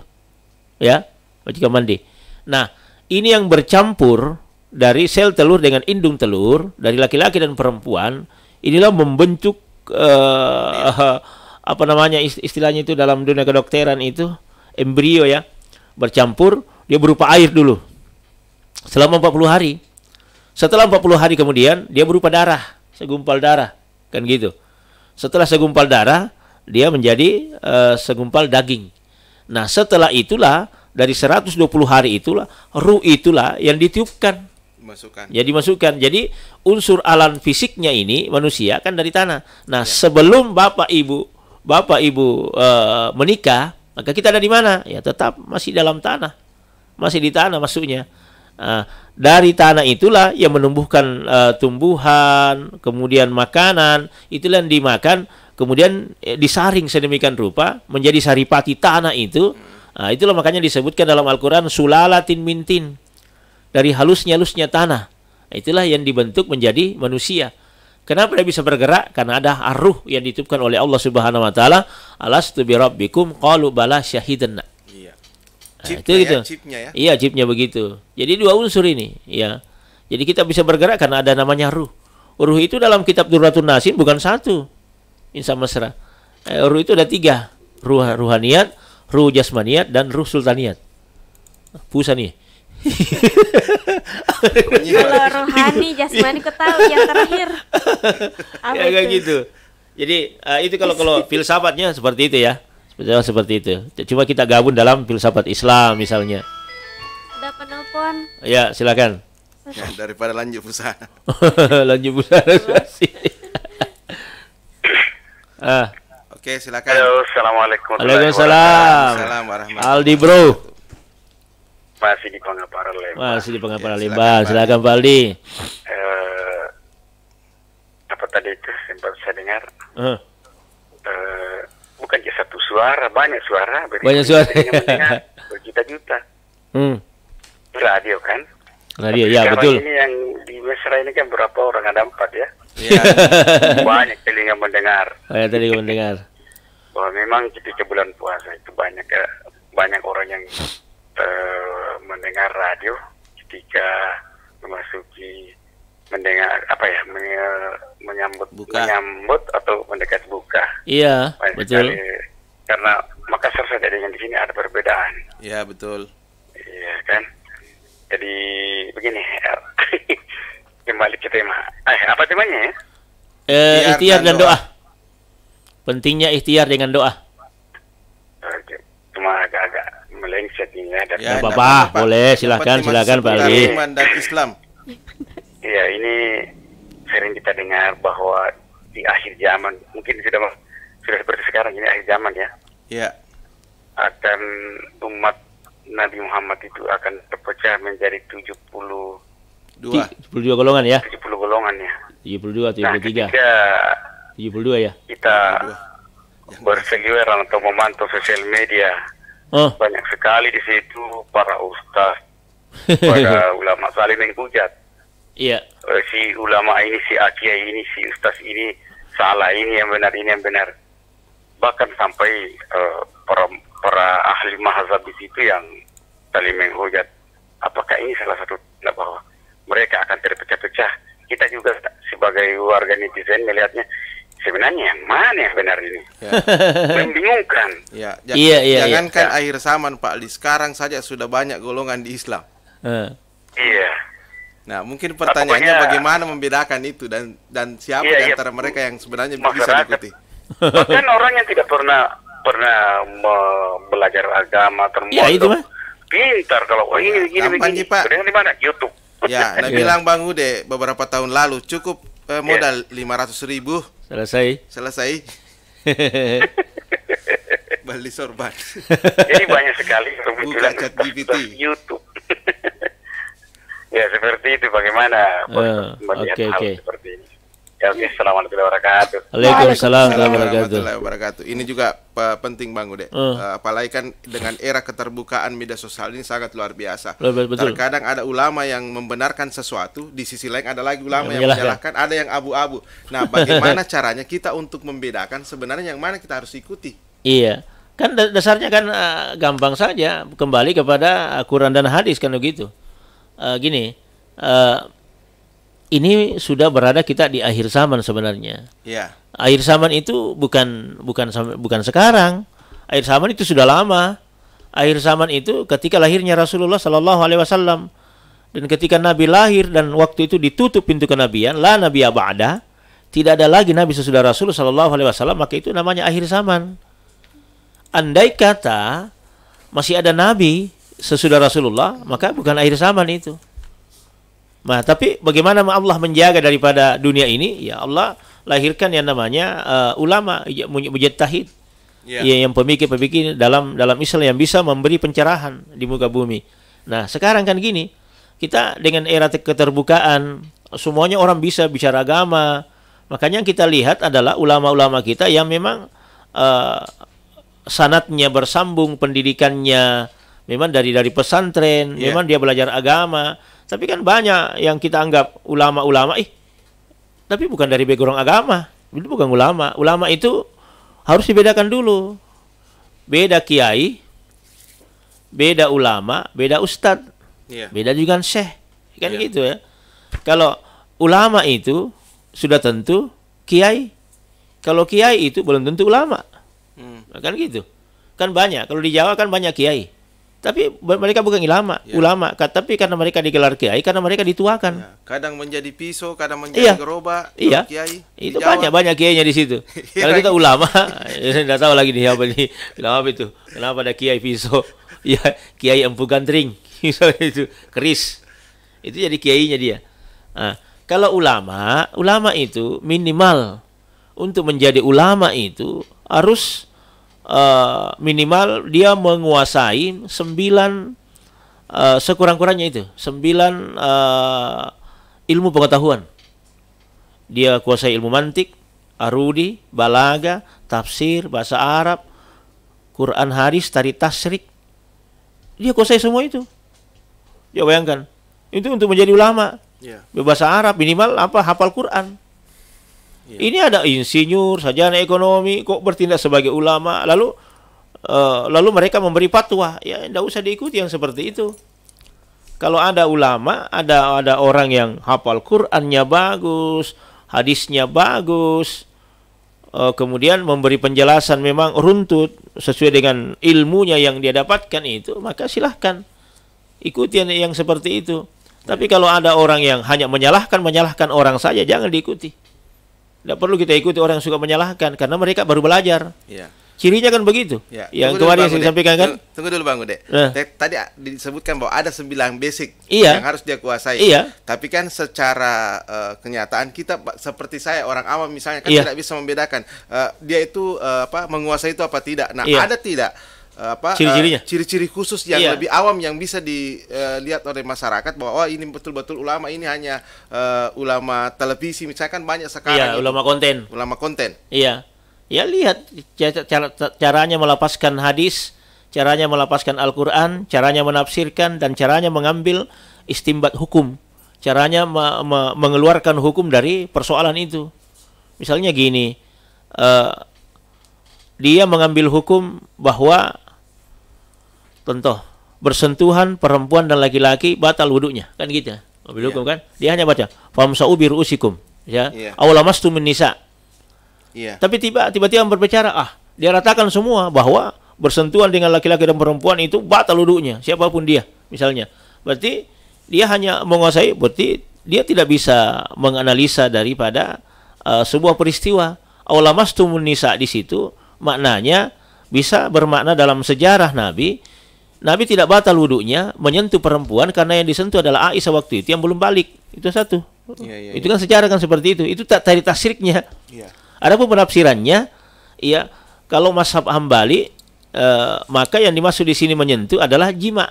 Ya, wajibkan mandi. Nah, ini yang bercampur dari sel telur dengan indung telur dari laki-laki dan perempuan, inilah membentuk apa namanya istilahnya itu dalam dunia kedokteran itu embrio ya, bercampur, dia berupa air dulu selama 40 hari. Setelah 40 hari kemudian dia berupa darah, segumpal darah, kan gitu. Setelah segumpal darah dia menjadi segumpal daging. Nah, setelah itulah dari 120 hari itulah ruh itulah yang ditiupkan. Dimasukkan. Jadi unsur alam fisiknya ini manusia kan dari tanah. Nah, sebelum bapak ibu menikah, maka kita ada di mana? Ya tetap masih dalam tanah, masih di tanah maksudnya. Dari tanah itulah yang menumbuhkan tumbuhan, kemudian makanan, itulah yang dimakan, kemudian disaring sedemikian rupa menjadi saripati tanah itu. Nah, itulah makanya disebutkan dalam Al-Quran sulalatin mintin, dari halusnya tanah. Nah, itulah yang dibentuk menjadi manusia. Kenapa dia bisa bergerak? Karena ada ar-ruh yang ditiupkan oleh Allah Subhanahu wa taala. Alastu bi rabbikum qalu bala syahidanna. Iya. Nah, itu gitu. Chipnya ya. Iya, chipnya begitu. Jadi dua unsur ini, ya. Jadi kita bisa bergerak karena ada namanya ruh. Ruh itu dalam kitab Durratun Nasin bukan satu. Insa mesra. Ruh itu ada 3. Ruh ruhaniyat, ruh jasmaniyat, dan ruh sultaniyat. Pusat nih. Kalau rohani, jasmani, kau tahu yang terakhir. Apa ya kayak gitu. Jadi itu kalau filsafatnya seperti itu ya. Seperti itu. Cuma kita gabung dalam filsafat Islam misalnya. Ada penelpon. Ya, silakan. Ya, daripada lanjut usaha. Lanjut usaha. Oke, silakan. Halo, assalamualaikum. Waalaikumsalam. Aldi bro. Masih di Pengaparan Lembang. Masih di Pengaparan Lembang. Silakan Pak Aldi. Apa tadi itu sempat saya dengar? Bukan cuma satu suara, banyak suara. Banyak suara. Berjuta-juta. Radio kan? Radio, ya sekarang betul. Ini yang di Mesra ini kan berapa orang, ada 4 ya? Iya. Banyak telinga mendengar. Banyak telinga mendengar. Bahwa memang ketika bulan puasa itu banyak orang yang mendengar radio ketika memasuki mendengar menyambut atau mendekat buka. Iya, banyak betul. Sekali, karena Makassar saja dengan di sini ada perbedaan. Iya, betul. Iya kan? Jadi begini, kembali ke tema. Apa temanya ya? Ikhtiar dan doa. Pentingnya ikhtiar dengan doa. Cuma agak melencet ini ya. Ya, apa-apa, boleh, silakan Pak Ali. Iman dan Islam. Iya, ini sering kita dengar bahwa di akhir zaman, mungkin sudah seperti sekarang ini akhir zaman ya. Iya. Akan umat Nabi Muhammad itu akan terpecah menjadi 72 golongan ya. 70 golongan ya. 72, 73. Nah, ketika 72 ya. Kita berseliweran atau memantau sosial media, banyak sekali di situ para ustaz, para ulama saling menghujat. Iya. Si ulama ini, si kiai ini, si ustaz ini salah, ini yang benar, ini yang benar. Bahkan sampai para ahli mazhab di situ yang saling menghujat. Apakah ini salah satu tanda bahwa mereka akan terpecah-pecah? Kita juga sebagai warga netizen melihatnya sebenarnya yang mana yang benar ini? Ya. Membingungkan. Ya, jangankan akhir zaman Pak Ali, sekarang saja sudah banyak golongan di Islam. Iya. Nah, mungkin pertanyaannya bagaimana membedakan itu dan siapa di antara mereka yang sebenarnya bisa diikuti? Bahkan orang yang tidak pernah belajar agama termasuk pintar kalau ini begini. Di mana? YouTube. Ya, nah bilang Bang Ude beberapa tahun lalu cukup modal 500.000 selesai. Beli sorban. Jadi banyak sekali buka ChatGPT YouTube. Ya seperti itu, bagaimana melihat hal seperti ini. Ya, oke, assalamualaikum warahmatullahi wabarakatuh. Waalaikumsalam warahmatullahi wabarakatuh. Ini juga penting Bang Ude. Apalagi kan dengan era keterbukaan media sosial ini sangat luar biasa. Betul. Terkadang ada ulama yang membenarkan sesuatu, di sisi lain ada lagi ulama yang menyalahkan, ada yang abu-abu. Nah, bagaimana caranya kita untuk membedakan sebenarnya yang mana kita harus ikuti? Iya. Kan dasarnya kan gampang saja, kembali kepada Quran dan hadis kan begitu. Ini sudah berada kita di akhir zaman sebenarnya. Iya. Akhir zaman itu bukan sekarang. Akhir zaman itu sudah lama. Akhir zaman itu ketika lahirnya Rasulullah Sallallahu Alaihi Wasallam, dan ketika Nabi lahir dan waktu itu ditutup pintu kenabian, la nabiyya ba'da, tidak ada lagi Nabi sesudah Rasulullah Sallallahu Alaihi Wasallam, maka itu namanya akhir zaman. Andai kata masih ada Nabi sesudah Rasulullah, maka bukan akhir zaman itu. Nah, tapi bagaimana Allah menjaga daripada dunia ini? Ya Allah lahirkan yang namanya ulama, mujtahid, yang pemikir-pemikir dalam Islam yang bisa memberi pencerahan di muka bumi. Nah, sekarang kan gini, kita dengan era keterbukaan, semuanya orang bisa bicara agama. Makanya yang kita lihat adalah ulama-ulama kita yang memang sanatnya bersambung, pendidikannya memang dari pesantren, memang dia belajar agama. Tapi kan banyak yang kita anggap ulama-ulama, tapi bukan dari background agama. Itu bukan ulama. Ulama itu harus dibedakan dulu. Beda kiai, beda ulama, beda ustadz, beda juga syekh. Kan gitu ya. Kalau ulama itu sudah tentu kiai. Kalau kiai itu belum tentu ulama. Kan gitu. Kan banyak. Kalau di Jawa kan banyak kiai. Tapi mereka bukan ulama. Tapi karena mereka digelar kiai, karena mereka dituakan. Kadang menjadi pisau, kadang menjadi gerobak. Kiai. Itu banyak kiainya di situ. Kalau kita ulama, tidak tahu lagi nih apa nih. Kenapa itu? Kenapa ada kiai pisau? Ya, kiai empu gantring. Itu keris. Itu jadi kiainya dia. Nah, kalau ulama itu minimal untuk menjadi ulama itu harus minimal dia menguasai 9 sekurang-kurangnya itu 9 ilmu pengetahuan. Dia kuasai ilmu mantik, arudi, balaga, tafsir, bahasa Arab, Quran hadis, tari tasrik. Dia kuasai semua itu. Ya bayangkan, itu untuk menjadi ulama. Bahasa Arab minimal hafal Quran. Ini ada insinyur, sarjana ekonomi kok bertindak sebagai ulama, lalu mereka memberi fatwa. Ya tidak usah diikuti yang seperti itu. Kalau ada ulama, ada orang yang hafal Qur'annya bagus, hadisnya bagus, kemudian memberi penjelasan memang runtut sesuai dengan ilmunya yang dia dapatkan itu, maka silahkan ikuti yang seperti itu. Tapi kalau ada orang yang hanya menyalahkan orang saja, jangan diikuti. Tidak perlu kita ikuti orang yang suka menyalahkan, karena mereka baru belajar. Cirinya kan begitu. Yang kemarin saya sampaikan kan. Tunggu dulu Bang Ude. Tadi disebutkan bahwa ada 9 basic yang harus dia kuasai. Tapi kan secara kenyataan kita seperti saya orang awam misalnya kan tidak bisa membedakan dia itu menguasai itu apa tidak. Nah, ada tidak ciri-ciri khusus yang lebih awam yang bisa dilihat oleh masyarakat bahwa ini betul-betul ulama, ini hanya ulama televisi misalkan banyak sekarang. Ulama konten. Lihat caranya melapaskan hadis, caranya melapaskan Al-Quran, caranya menafsirkan, dan caranya mengambil istimbat hukum, caranya mengeluarkan hukum dari persoalan itu. Misalnya gini, dia mengambil hukum bahwa contoh, bersentuhan perempuan dan laki-laki batal wudunya, kan gitu. Ambil hukum kan? Dia hanya baca, famsa'u bi ru'usikum, aw lamastumun nisa. Tapi tiba-tiba berbicara, dia ratakan semua bahwa bersentuhan dengan laki-laki dan perempuan itu batal wudunya, siapapun dia, misalnya. Berarti dia hanya menguasai, berarti dia tidak bisa menganalisa daripada sebuah peristiwa. Aw lamastumun nisa di situ maknanya bisa bermakna dalam sejarah Nabi tidak batal wudunya menyentuh perempuan karena yang disentuh adalah Aisyah waktu itu yang belum balik. Itu satu. Itu kan sejarah kan seperti itu. Itu tadi tasriknya. Adapun penafsirannya, kalau mazhab Hambali, maka yang dimaksud di sini menyentuh adalah jima.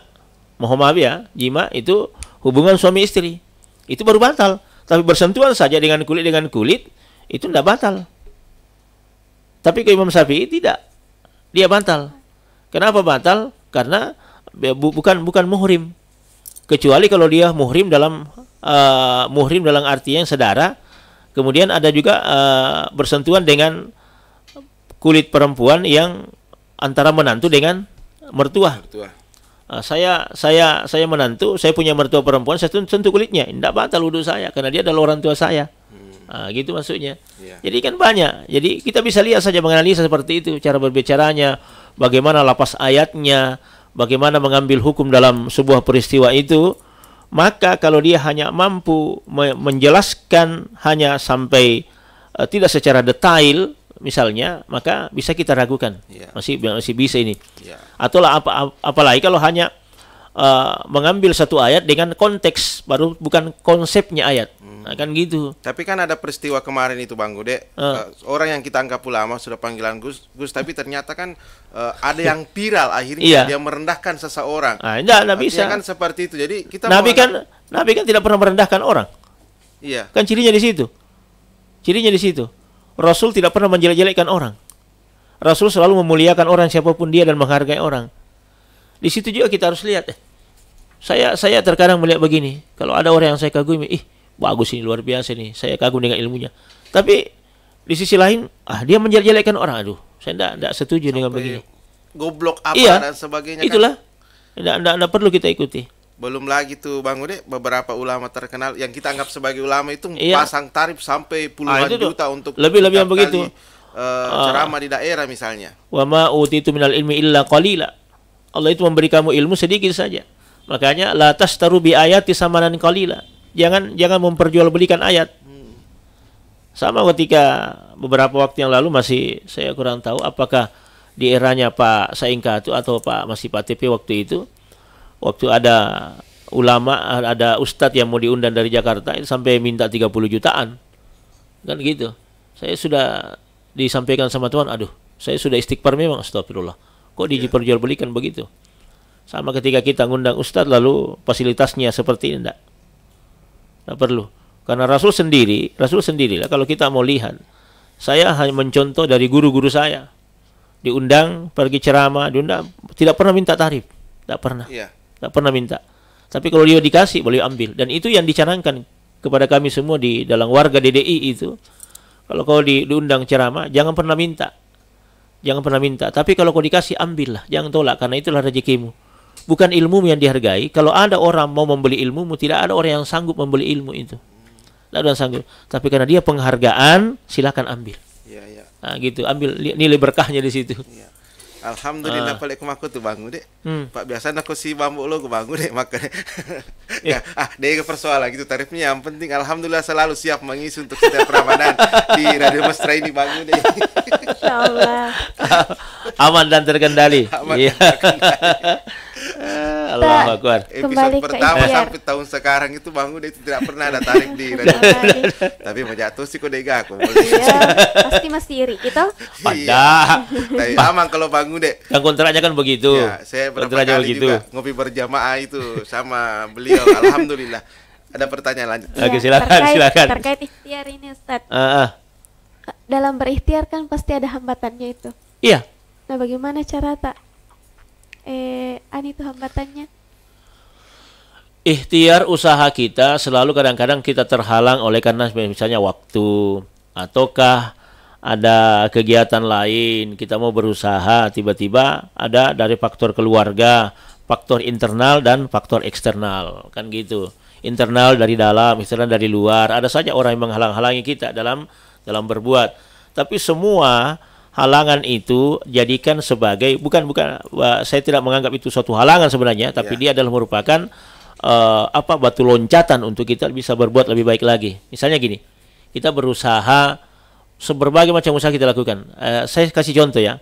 Mohon maaf ya, jima itu hubungan suami istri. Itu baru batal. Tapi bersentuhan saja dengan kulit itu tidak batal. Tapi ke Imam Syafi'i tidak. Dia batal. Kenapa batal? Karena bukan muhrim. Kecuali kalau dia muhrim dalam arti yang sedara. Kemudian ada juga bersentuhan dengan kulit perempuan yang antara menantu dengan mertua. Saya menantu, saya punya mertua perempuan, saya sentuh kulitnya, tidak batal wudu saya karena dia adalah orang tua saya. Gitu maksudnya. Jadi kan banyak. Jadi kita bisa lihat saja, menganalisa seperti itu cara berbicaranya, bagaimana lapas ayatnya, bagaimana mengambil hukum dalam sebuah peristiwa itu. Maka kalau dia hanya mampu menjelaskan hanya sampai tidak secara detail misalnya, maka bisa kita ragukan. Masih bisa ini. Atau apalagi kalau hanya mengambil satu ayat dengan konteks baru, bukan konsepnya ayat. Kan gitu. Tapi kan ada peristiwa kemarin itu Bang Ude, orang yang kita anggap ulama sudah panggilan Gus, tapi ternyata kan ada yang viral akhirnya dia merendahkan seseorang. Enggak bisa. Kan seperti itu. Jadi kita Nabi kan tidak pernah merendahkan orang. Kan cirinya di situ. Rasul tidak pernah menjelek-jelekkan orang. Rasul selalu memuliakan orang siapapun dia dan menghargai orang. Di situ juga kita harus lihat. Saya terkadang melihat begini, kalau ada orang yang saya kagumi, bagus ini, luar biasa nih, saya kagum dengan ilmunya. Tapi di sisi lain, dia menjelek-jelekkan orang. Aduh, saya tidak setuju dengan begini. Goblok apa dan sebagainya. Itulah, tidak perlu kita ikuti. Belum lagi tuh Bang Ude, beberapa ulama terkenal yang kita anggap sebagai ulama itu pasang tarif sampai puluhan juta untuk lebih yang begitu. Ceramah di daerah misalnya. Wa ma utitu minal ilmi illa qalila. Allah itu memberi kamu ilmu sedikit saja. Makanya la tastaru bi ayati samanan qalila. Jangan memperjualbelikan ayat. Sama ketika beberapa waktu yang lalu masih saya kurang tahu apakah di eranya Pak Saingkatu atau masih Pak TP waktu itu, waktu ada ulama, ada ustadz yang mau diundang dari Jakarta itu sampai minta 30 jutaan. Kan gitu. Saya sudah disampaikan sama Tuhan, aduh, saya sudah istighfar memang, astagfirullah. Kok diperjualbelikan begitu? Sama ketika kita ngundang ustadz lalu fasilitasnya seperti ini, enggak perlu. Karena Rasul sendiri lah kalau kita mau lihat. Saya hanya mencontoh dari guru-guru saya. Diundang pergi ceramah, diundang tidak pernah minta tarif. Tidak pernah. Tidak pernah minta. Tapi kalau dia dikasih boleh ambil, dan itu yang dicanangkan kepada kami semua di dalam warga DDI itu. Kalau kau diundang ceramah jangan pernah minta. Jangan pernah minta. Tapi kalau kau dikasih ambillah, jangan tolak karena itulah rezekimu. Bukan ilmu yang dihargai. Kalau ada orang mau membeli ilmumu, tidak ada orang yang sanggup membeli ilmu itu. Tidak ada yang sanggup. Tapi karena dia penghargaan, silakan ambil. Nah, gitu, ambil nilai berkahnya di situ. Alhamdulillah balik ke aku tuh Bang Ude. Pak biasanya aku si bambu lo ke Bang Ude makanya. Dia persoalan gitu tarifnya. Yang penting alhamdulillah selalu siap mengisi untuk setiap Ramadan di Radio Mesra ini Bang Ude. Insyaallah. Aman dan terkendali. Allahu Akbar. Episode pertama sampai tahun sekarang itu Bang Ude itu tidak pernah ada tarik di Radio. Tapi mau jatuh sih kok dega aku. Pasti masih iri gitu. Ada. Tapi aman kalau Bang Ude. Yang kontraknya kan begitu. Ya, saya berapa kali juga ngopi berjamaah itu sama beliau. Alhamdulillah. Ada pertanyaan lanjut. Oke, silakan. Terkait ikhtiar ini Ustaz. Dalam berikhtiar kan pasti ada hambatannya itu. Iya. Nah, bagaimana cara itu hambatannya? Ikhtiar usaha kita selalu kadang-kadang kita terhalang oleh karena misalnya waktu ataukah ada kegiatan lain, kita mau berusaha, tiba-tiba ada dari faktor keluarga, faktor internal dan faktor eksternal, kan gitu. Internal dari dalam, eksternal dari luar. Ada saja orang yang menghalang-halangi kita dalam berbuat. Tapi semua halangan itu jadikan sebagai bukan saya tidak menganggap itu suatu halangan sebenarnya, tapi dia adalah merupakan batu loncatan untuk kita bisa berbuat lebih baik lagi. Misalnya gini, kita berusaha berbagai macam usaha kita lakukan. Saya kasih contoh ya.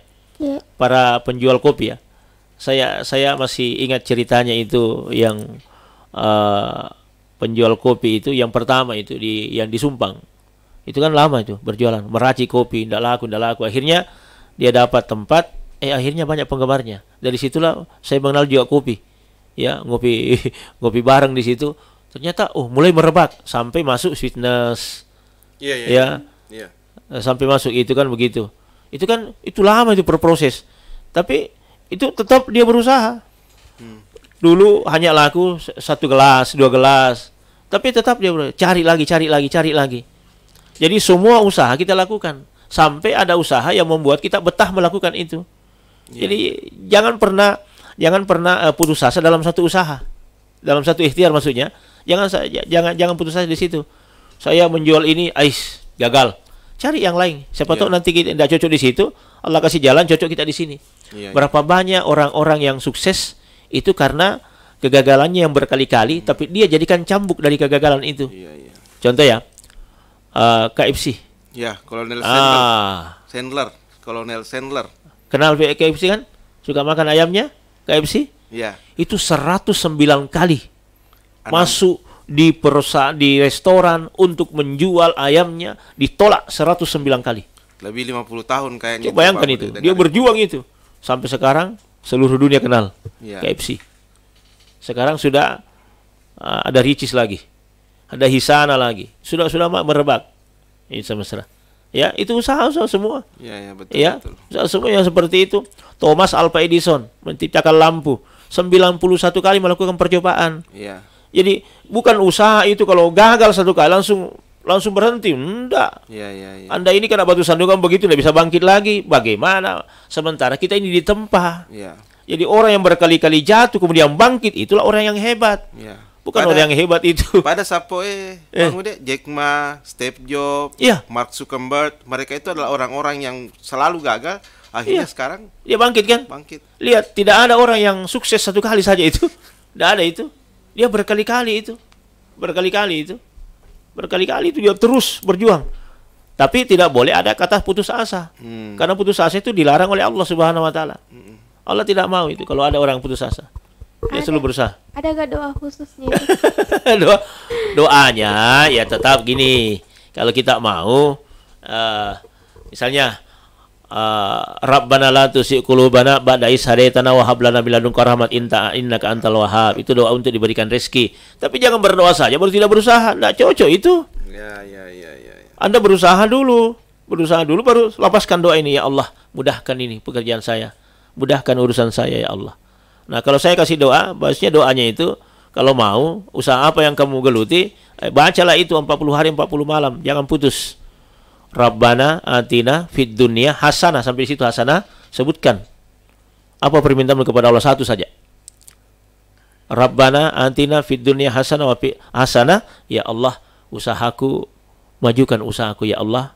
Para penjual kopi ya. Saya masih ingat ceritanya itu yang penjual kopi itu yang pertama itu yang di Sumpang. Itu kan lama itu berjualan, meracik kopi, tidak laku. Akhirnya dia dapat tempat, akhirnya banyak penggemarnya. Dari situlah saya mengenal juga kopi. Ya, ngopi bareng di situ. Ternyata mulai merebak sampai masuk fitness. Iya. Sampai masuk itu kan begitu. Itu lama itu berproses. Tapi itu tetap dia berusaha. Dulu hanya laku 1 gelas, 2 gelas. Tapi tetap dia cari lagi. Jadi semua usaha kita lakukan sampai ada usaha yang membuat kita betah melakukan itu. Jadi jangan pernah putus asa dalam satu usaha. Dalam satu ikhtiar maksudnya. Jangan putus asa di situ. Saya menjual ini gagal. Cari yang lain. Siapa tahu nanti kita tidak cocok di situ, Allah kasih jalan cocok kita di sini. Berapa banyak orang-orang yang sukses itu karena kegagalannya yang berkali-kali, tapi dia jadikan cambuk dari kegagalan itu. Contoh ya, KFC. Ya, Kolonel Sandler. Kenal KFC kan? Suka makan ayamnya? KFC? Ya. Itu 109 kali masuk di restoran untuk menjual ayamnya, ditolak 109 kali. Lebih 50 tahun kayaknya. Coba bayangkan itu. Dia berjuang itu. Sampai sekarang seluruh dunia kenal KFC. Sekarang sudah ada Ricis lagi. Ada Hisana lagi. Sudah merebak. Ini semesta. Ya, itu usaha-usaha semua. Betul, ya, betul. Usaha semua yang seperti itu. Thomas Alva Edison menciptakan lampu, 91 kali melakukan percobaan. Iya. Jadi bukan usaha itu kalau gagal satu kali langsung berhenti. Enggak. Iya. Anda ini kena batu sandukan begitu tidak bisa bangkit lagi. Bagaimana? Sementara kita ini ditempa. Iya. Jadi orang yang berkali-kali jatuh kemudian bangkit, itulah orang yang hebat. Iya. Bukan orang yang hebat itu. Pada Sapoe, Bang Ude, Jack Ma, Steve Jobs, Mark Zuckerberg, mereka itu adalah orang-orang yang selalu gagal. Akhirnya sekarang dia bangkit kan? Bangkit. Lihat, tidak ada orang yang sukses satu kali saja itu. Tidak ada itu. Dia berkali-kali itu. Berkali-kali itu dia terus berjuang. Tapi tidak boleh ada kata putus asa. Karena putus asa itu dilarang oleh Allah Subhanahu wa taala. Allah tidak mau itu kalau ada orang putus asa. Dia selalu berusaha. Ada gak doa khususnya? Doanya ya tetap gini. Kalau kita mau misalnya Rabbana la tuzigh qulubana ba'da idh hadaytana wa hab lana min ladunka rahmat innaka antal wahhab. Itu doa untuk diberikan rezeki. Tapi jangan berdoa saja baru tidak berusaha. Enggak cocok itu. Ya. Anda berusaha dulu baru lapaskan doa ini. Ya Allah, mudahkan ini pekerjaan saya. Mudahkan urusan saya ya Allah. Nah, kalau saya kasih doa, bahasanya doanya itu kalau mau usaha apa yang kamu geluti, bacalah itu 40 hari 40 malam, jangan putus. Rabbana atina fid dunya hasanah, sampai di situ hasanah, sebutkan apa permintaanmu kepada Allah, satu saja. Rabbana atina fid dunya hasanah wa fi hasanah, ya Allah, usahaku, majukan usahaku ya Allah.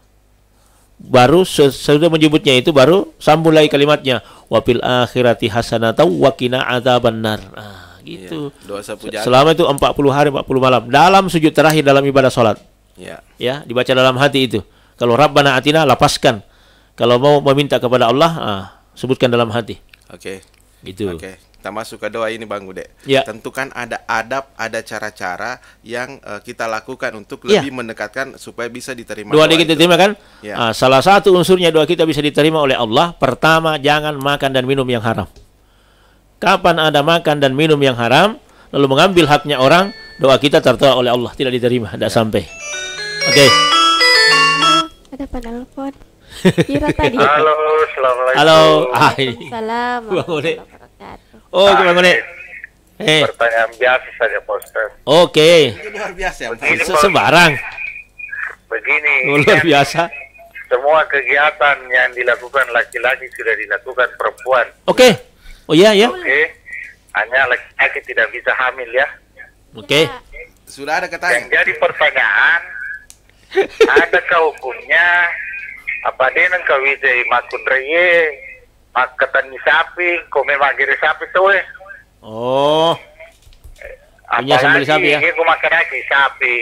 Baru sudah menyebutnya itu baru sambung lagi kalimatnya wa fil akhirati hasanatan wa qina adzabannar. Nah, gitu. Doa selama itu 40 hari 40 malam dalam sujud terakhir dalam ibadah salat. Ya, dibaca dalam hati itu. Kalau Rabbana atina, lapaskan. Kalau mau meminta kepada Allah, sebutkan dalam hati. Oke. Gitu. Oke. Kita masuk ke doa ini Bang Ude. Tentukan ada adab, ada cara-cara yang kita lakukan untuk lebih mendekatkan supaya bisa diterima. Doa kita diterima kan? Salah satu unsurnya doa kita bisa diterima oleh Allah. Pertama, jangan makan dan minum yang haram. Kapan ada makan dan minum yang haram, lalu mengambil haknya orang, doa kita tertolak oleh Allah, tidak diterima, tidak sampai. Oke. Ada penelpon. Kira tadi. Halo, assalamualaikum. Halo. Salam. Oh, gimana nih? Pertanyaan biasa saja, Pak Ustaz. Oke. Luar biasa. Sebarang. Begini. Luar biasa. Semua kegiatan yang dilakukan laki-laki sudah dilakukan perempuan. Oke. Oh iya ya. Oke. Hanya laki-laki tidak bisa hamil ya. Oke. Sudah ada katanya. Yang jadi pertanyaan, adakah hukumnya apa dia nang kawidai makun reye makatan ni sapi kome magiri sapi tuh oh punya sembelih sapi ya. Aku makan lagi sapi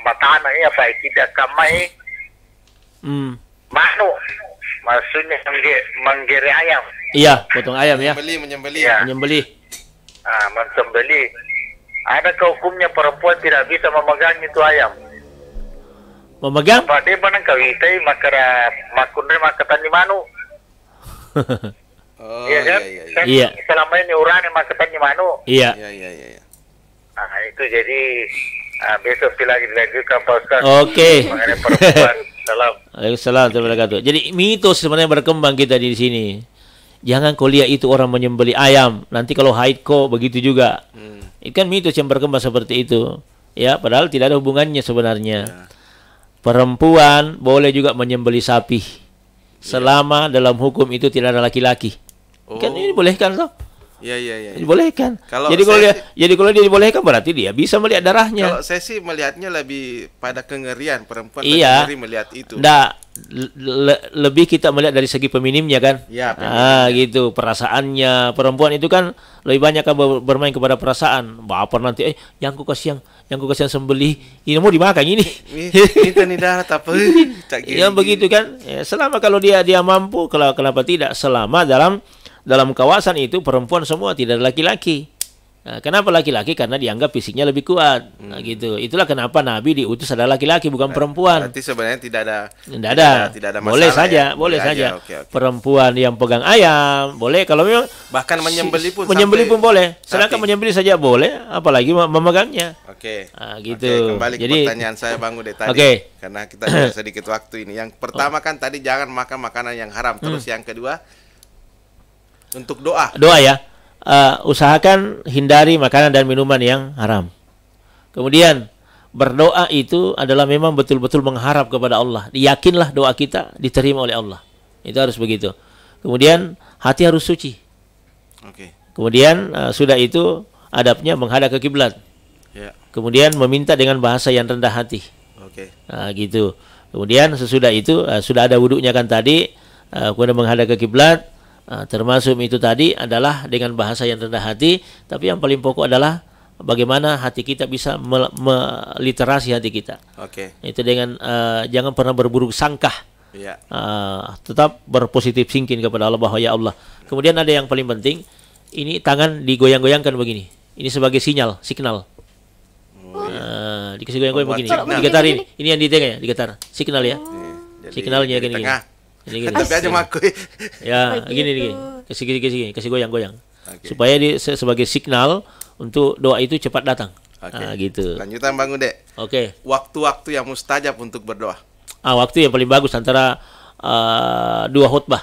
matana ya baik tidak kamai manu maksudnya menggiri ayam. Iya, potong ayam ya. Menyembelih. Menyembelih. Adakah hukumnya perempuan tidak bisa memegang itu ayam? Memegang? Apa dia mana kawitai makunre makatan di manu? Iya kan? Iya. Selama ini urani makatan di manu. Iya. Nah itu jadi besok lagi dilanjutkan Pak Ustaz. Oke. Mengenai perempuan. Salam. Waalaikumsalam warahmatullahi wabarakatuh. Jadi mitos sebenarnya berkembang kita di sini. Jangan kau lihat itu orang menyembelih ayam. Nanti kalau haid kok begitu juga. Itu kan mitos yang berkembang seperti itu. Ya, padahal tidak ada hubungannya sebenarnya. Perempuan boleh juga menyembelih sapi. Selama dalam hukum itu tidak ada laki-laki. Kan ini dibolehkan toh? Iya. Dibolehkan. Jadi kalau dia dibolehkan berarti dia bisa melihat darahnya. Kalau saya sih melihatnya lebih pada kengerian perempuan ngeri melihat itu. Lebih kita melihat dari segi peminimnya kan. Iya. Gitu perasaannya. Perempuan itu kan lebih banyak kan bermain kepada perasaan. Baper nanti yang ku kasihan sembelih ini mau dimakan ini. Minta nih darah tapi yang begitu kan. Ya, selama kalau dia mampu, kenapa tidak? Selama dalam kawasan itu perempuan semua, tidak ada laki-laki. Nah, kenapa laki-laki? Karena dianggap fisiknya lebih kuat. Nah, gitu. Itulah kenapa Nabi diutus adalah laki-laki, bukan perempuan. Berarti sebenarnya tidak ada masalah. Boleh saja, ya? boleh saja. Okay. Perempuan yang pegang ayam boleh, kalau memang bahkan menyembelih pun boleh. Sedangkan menyembelih saja boleh, apalagi memegangnya. Oke. Nah, gitu. Kembali ke pertanyaan saya Bang Ude tadi. Karena kita ada sedikit waktu ini. Yang pertama kan tadi jangan makan makanan yang haram. Terus yang kedua untuk doa. Doa ya. Usahakan hindari makanan dan minuman yang haram. Kemudian berdoa itu adalah memang betul-betul mengharap kepada Allah. Yakinlah doa kita diterima oleh Allah. Itu harus begitu. Kemudian hati harus suci. Kemudian sudah itu adabnya menghadap ke kiblat. Kemudian meminta dengan bahasa yang rendah hati. Nah, gitu. Kemudian sesudah itu sudah ada wudunya kan tadi, kemudian menghadap ke kiblat. Termasuk itu tadi adalah dengan bahasa yang rendah hati, tapi yang paling pokok adalah bagaimana hati kita bisa meliterasi hati kita. Itu dengan jangan pernah berburuk sangka, tetap berpositif thinking kepada Allah bahwa ya Allah. Kemudian ada yang paling penting, ini tangan digoyang-goyangkan begini. Ini sebagai signal. Dikasih goyang-goyang begini. Digetarin. Ini yang di tengah ya, digetar. Signal ya. Signalnya gini. Tapi aja makui. Ya, gini. Kasih goyang-goyang. Supaya sebagai signal untuk doa itu cepat datang. Gitu. Lanjutan Bang Ude. Waktu-waktu yang mustajab untuk berdoa. Waktu yang paling bagus antara dua khutbah.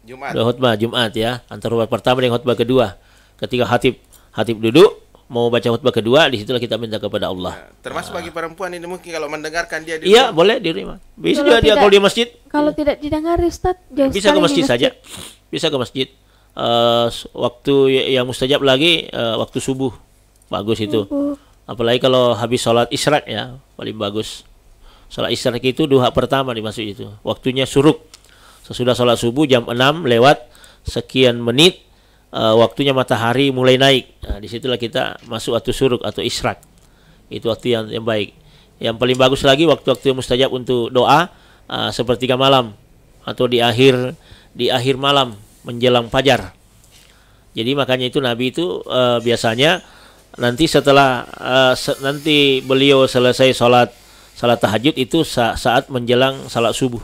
Jumat ya. Antara khutbah pertama dengan khutbah kedua. Ketika khatib duduk mau baca khutbah kedua, disitulah kita minta kepada Allah. Termasuk bagi perempuan ini mungkin kalau mendengarkan dia di rumah. Iya, boleh di rumah. Bisa juga dia kalau di masjid. Kalau tidak didengar Ustaz, bisa ke masjid saja. Bisa ke masjid. Waktu yang mustajab lagi waktu subuh. Bagus itu. Apalagi kalau habis sholat isyraq ya, paling bagus. Sholat isyraq itu duha pertama dimasuk itu. Waktunya syuruk. Sesudah sholat subuh jam 6 lewat sekian menit. Waktunya matahari mulai naik. Nah, disitulah kita masuk waktu syuruk atau isyraq. Itu waktu yang baik. Yang paling bagus lagi waktu-waktu yang mustajab untuk doa sepertiga malam atau di akhir malam menjelang fajar. Jadi makanya itu Nabi itu biasanya nanti setelah nanti beliau selesai salat tahajud itu saat menjelang salat subuh.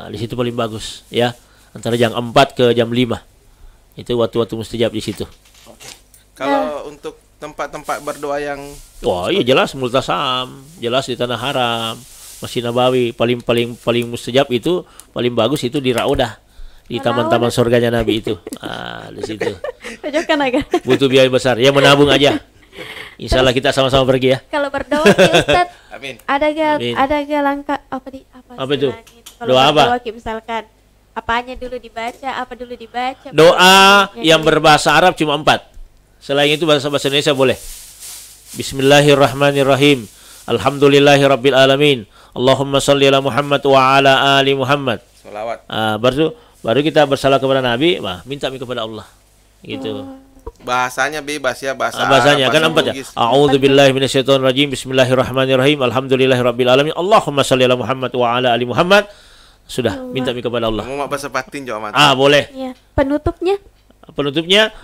Di situ paling bagus ya, antara jam 4 ke jam 5. Itu waktu-waktu mustajab di situ. Kalau untuk tempat-tempat berdoa yang iya jelas multasam, jelas di tanah haram, Masjid Nabawi paling mustajab itu paling bagus itu di Raudah, di taman-taman surganya Nabi itu. Di situ. Butuh biaya besar, ya menabung aja. Insya Allah kita sama-sama pergi ya. Kalau berdoa Ustaz, amin. Ada gak langkah apa itu? Doa apa? Misalkan apanya dulu dibaca, doa yang berbahasa Arab cuma 4. Selain itu bahasa Indonesia boleh. Bismillahirrahmanirrahim. Alhamdulillahirabbil alamin. Allahumma shalli ala Muhammad wa ala ali Muhammad. Selawat. Baru kita bersalah kepada Nabi, minta kepada Allah. Gitu. Bahasanya bebas ya, bahasanya kan 4 ya. A'udzubillahi minasyaitonirrajim. Bismillahirrahmanirrahim. Alhamdulillahirabbil alamin. Allahumma shalli ala Muhammad wa ala ali Muhammad. Sudah, minta kepada Allah. Mau bahasa patin jawab. Boleh. Ya. Penutupnya?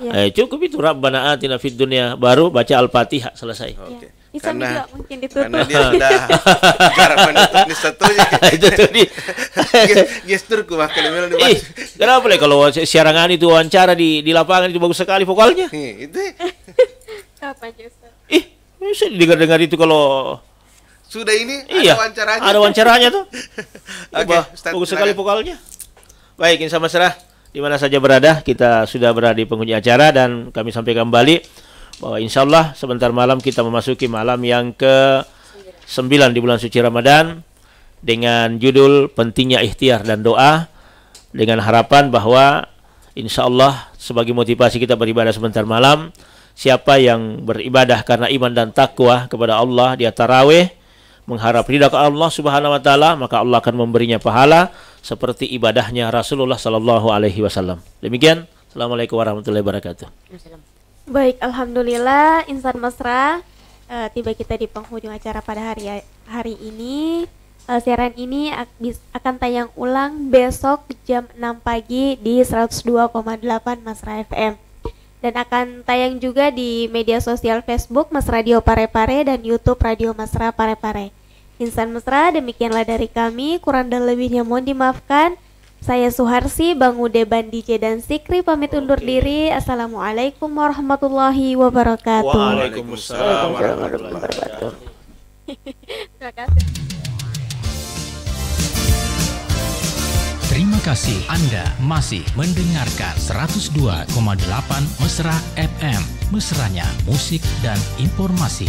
Ya. Cukup itu Rabbana atina fid dunya, baru baca Al-Fatihah selesai. Ya. Bisa juga mungkin ditutup. Karena dia sudah cara menutup di satunya. Itu tuh di gesturku bahkan kenapa kalau siarangan itu wawancara di lapangan itu bagus sekali vokalnya. Itu. Kapan Ustaz? Bisa didengar itu kalau sudah ini ada wawancaranya. Ada wawancaranya tuh. Ustaz, bagus sekali vokalnya. Baik, insya Allah di mana saja berada, kita sudah berada di penghujung acara dan kami sampaikan kembali bahwa insya Allah sebentar malam kita memasuki malam yang ke-9 di bulan suci Ramadan dengan judul pentingnya ikhtiar dan doa, dengan harapan bahwa insya Allah sebagai motivasi kita beribadah sebentar malam, siapa yang beribadah karena iman dan takwa kepada Allah, dia tarawih mengharap ridha ke Allah Subhanahu wa taala, maka Allah akan memberinya pahala seperti ibadahnya Rasulullah sallallahu alaihi wasallam. Demikian, Assalamualaikum warahmatullahi wabarakatuh. Baik, alhamdulillah insan mesra, tiba kita di penghujung acara pada hari ini. Siaran ini akan tayang ulang besok jam 6 pagi di 102,8 Mesra FM. dan akan tayang juga di media sosial Facebook Mas Radio Parepare dan YouTube Radio Mesra Parepare. Insan Mesra, demikianlah dari kami, kurang dan lebihnya mohon dimaafkan. Saya Suharsi, Bang Ude, Bandi J dan Sikri pamit undur diri. Assalamualaikum warahmatullahi wabarakatuh. Waalaikumsalam warahmatullahi wabarakatuh. Terima kasih. Terima kasih Anda masih mendengarkan 102,8 Mesra FM. Mesranya musik dan informasi.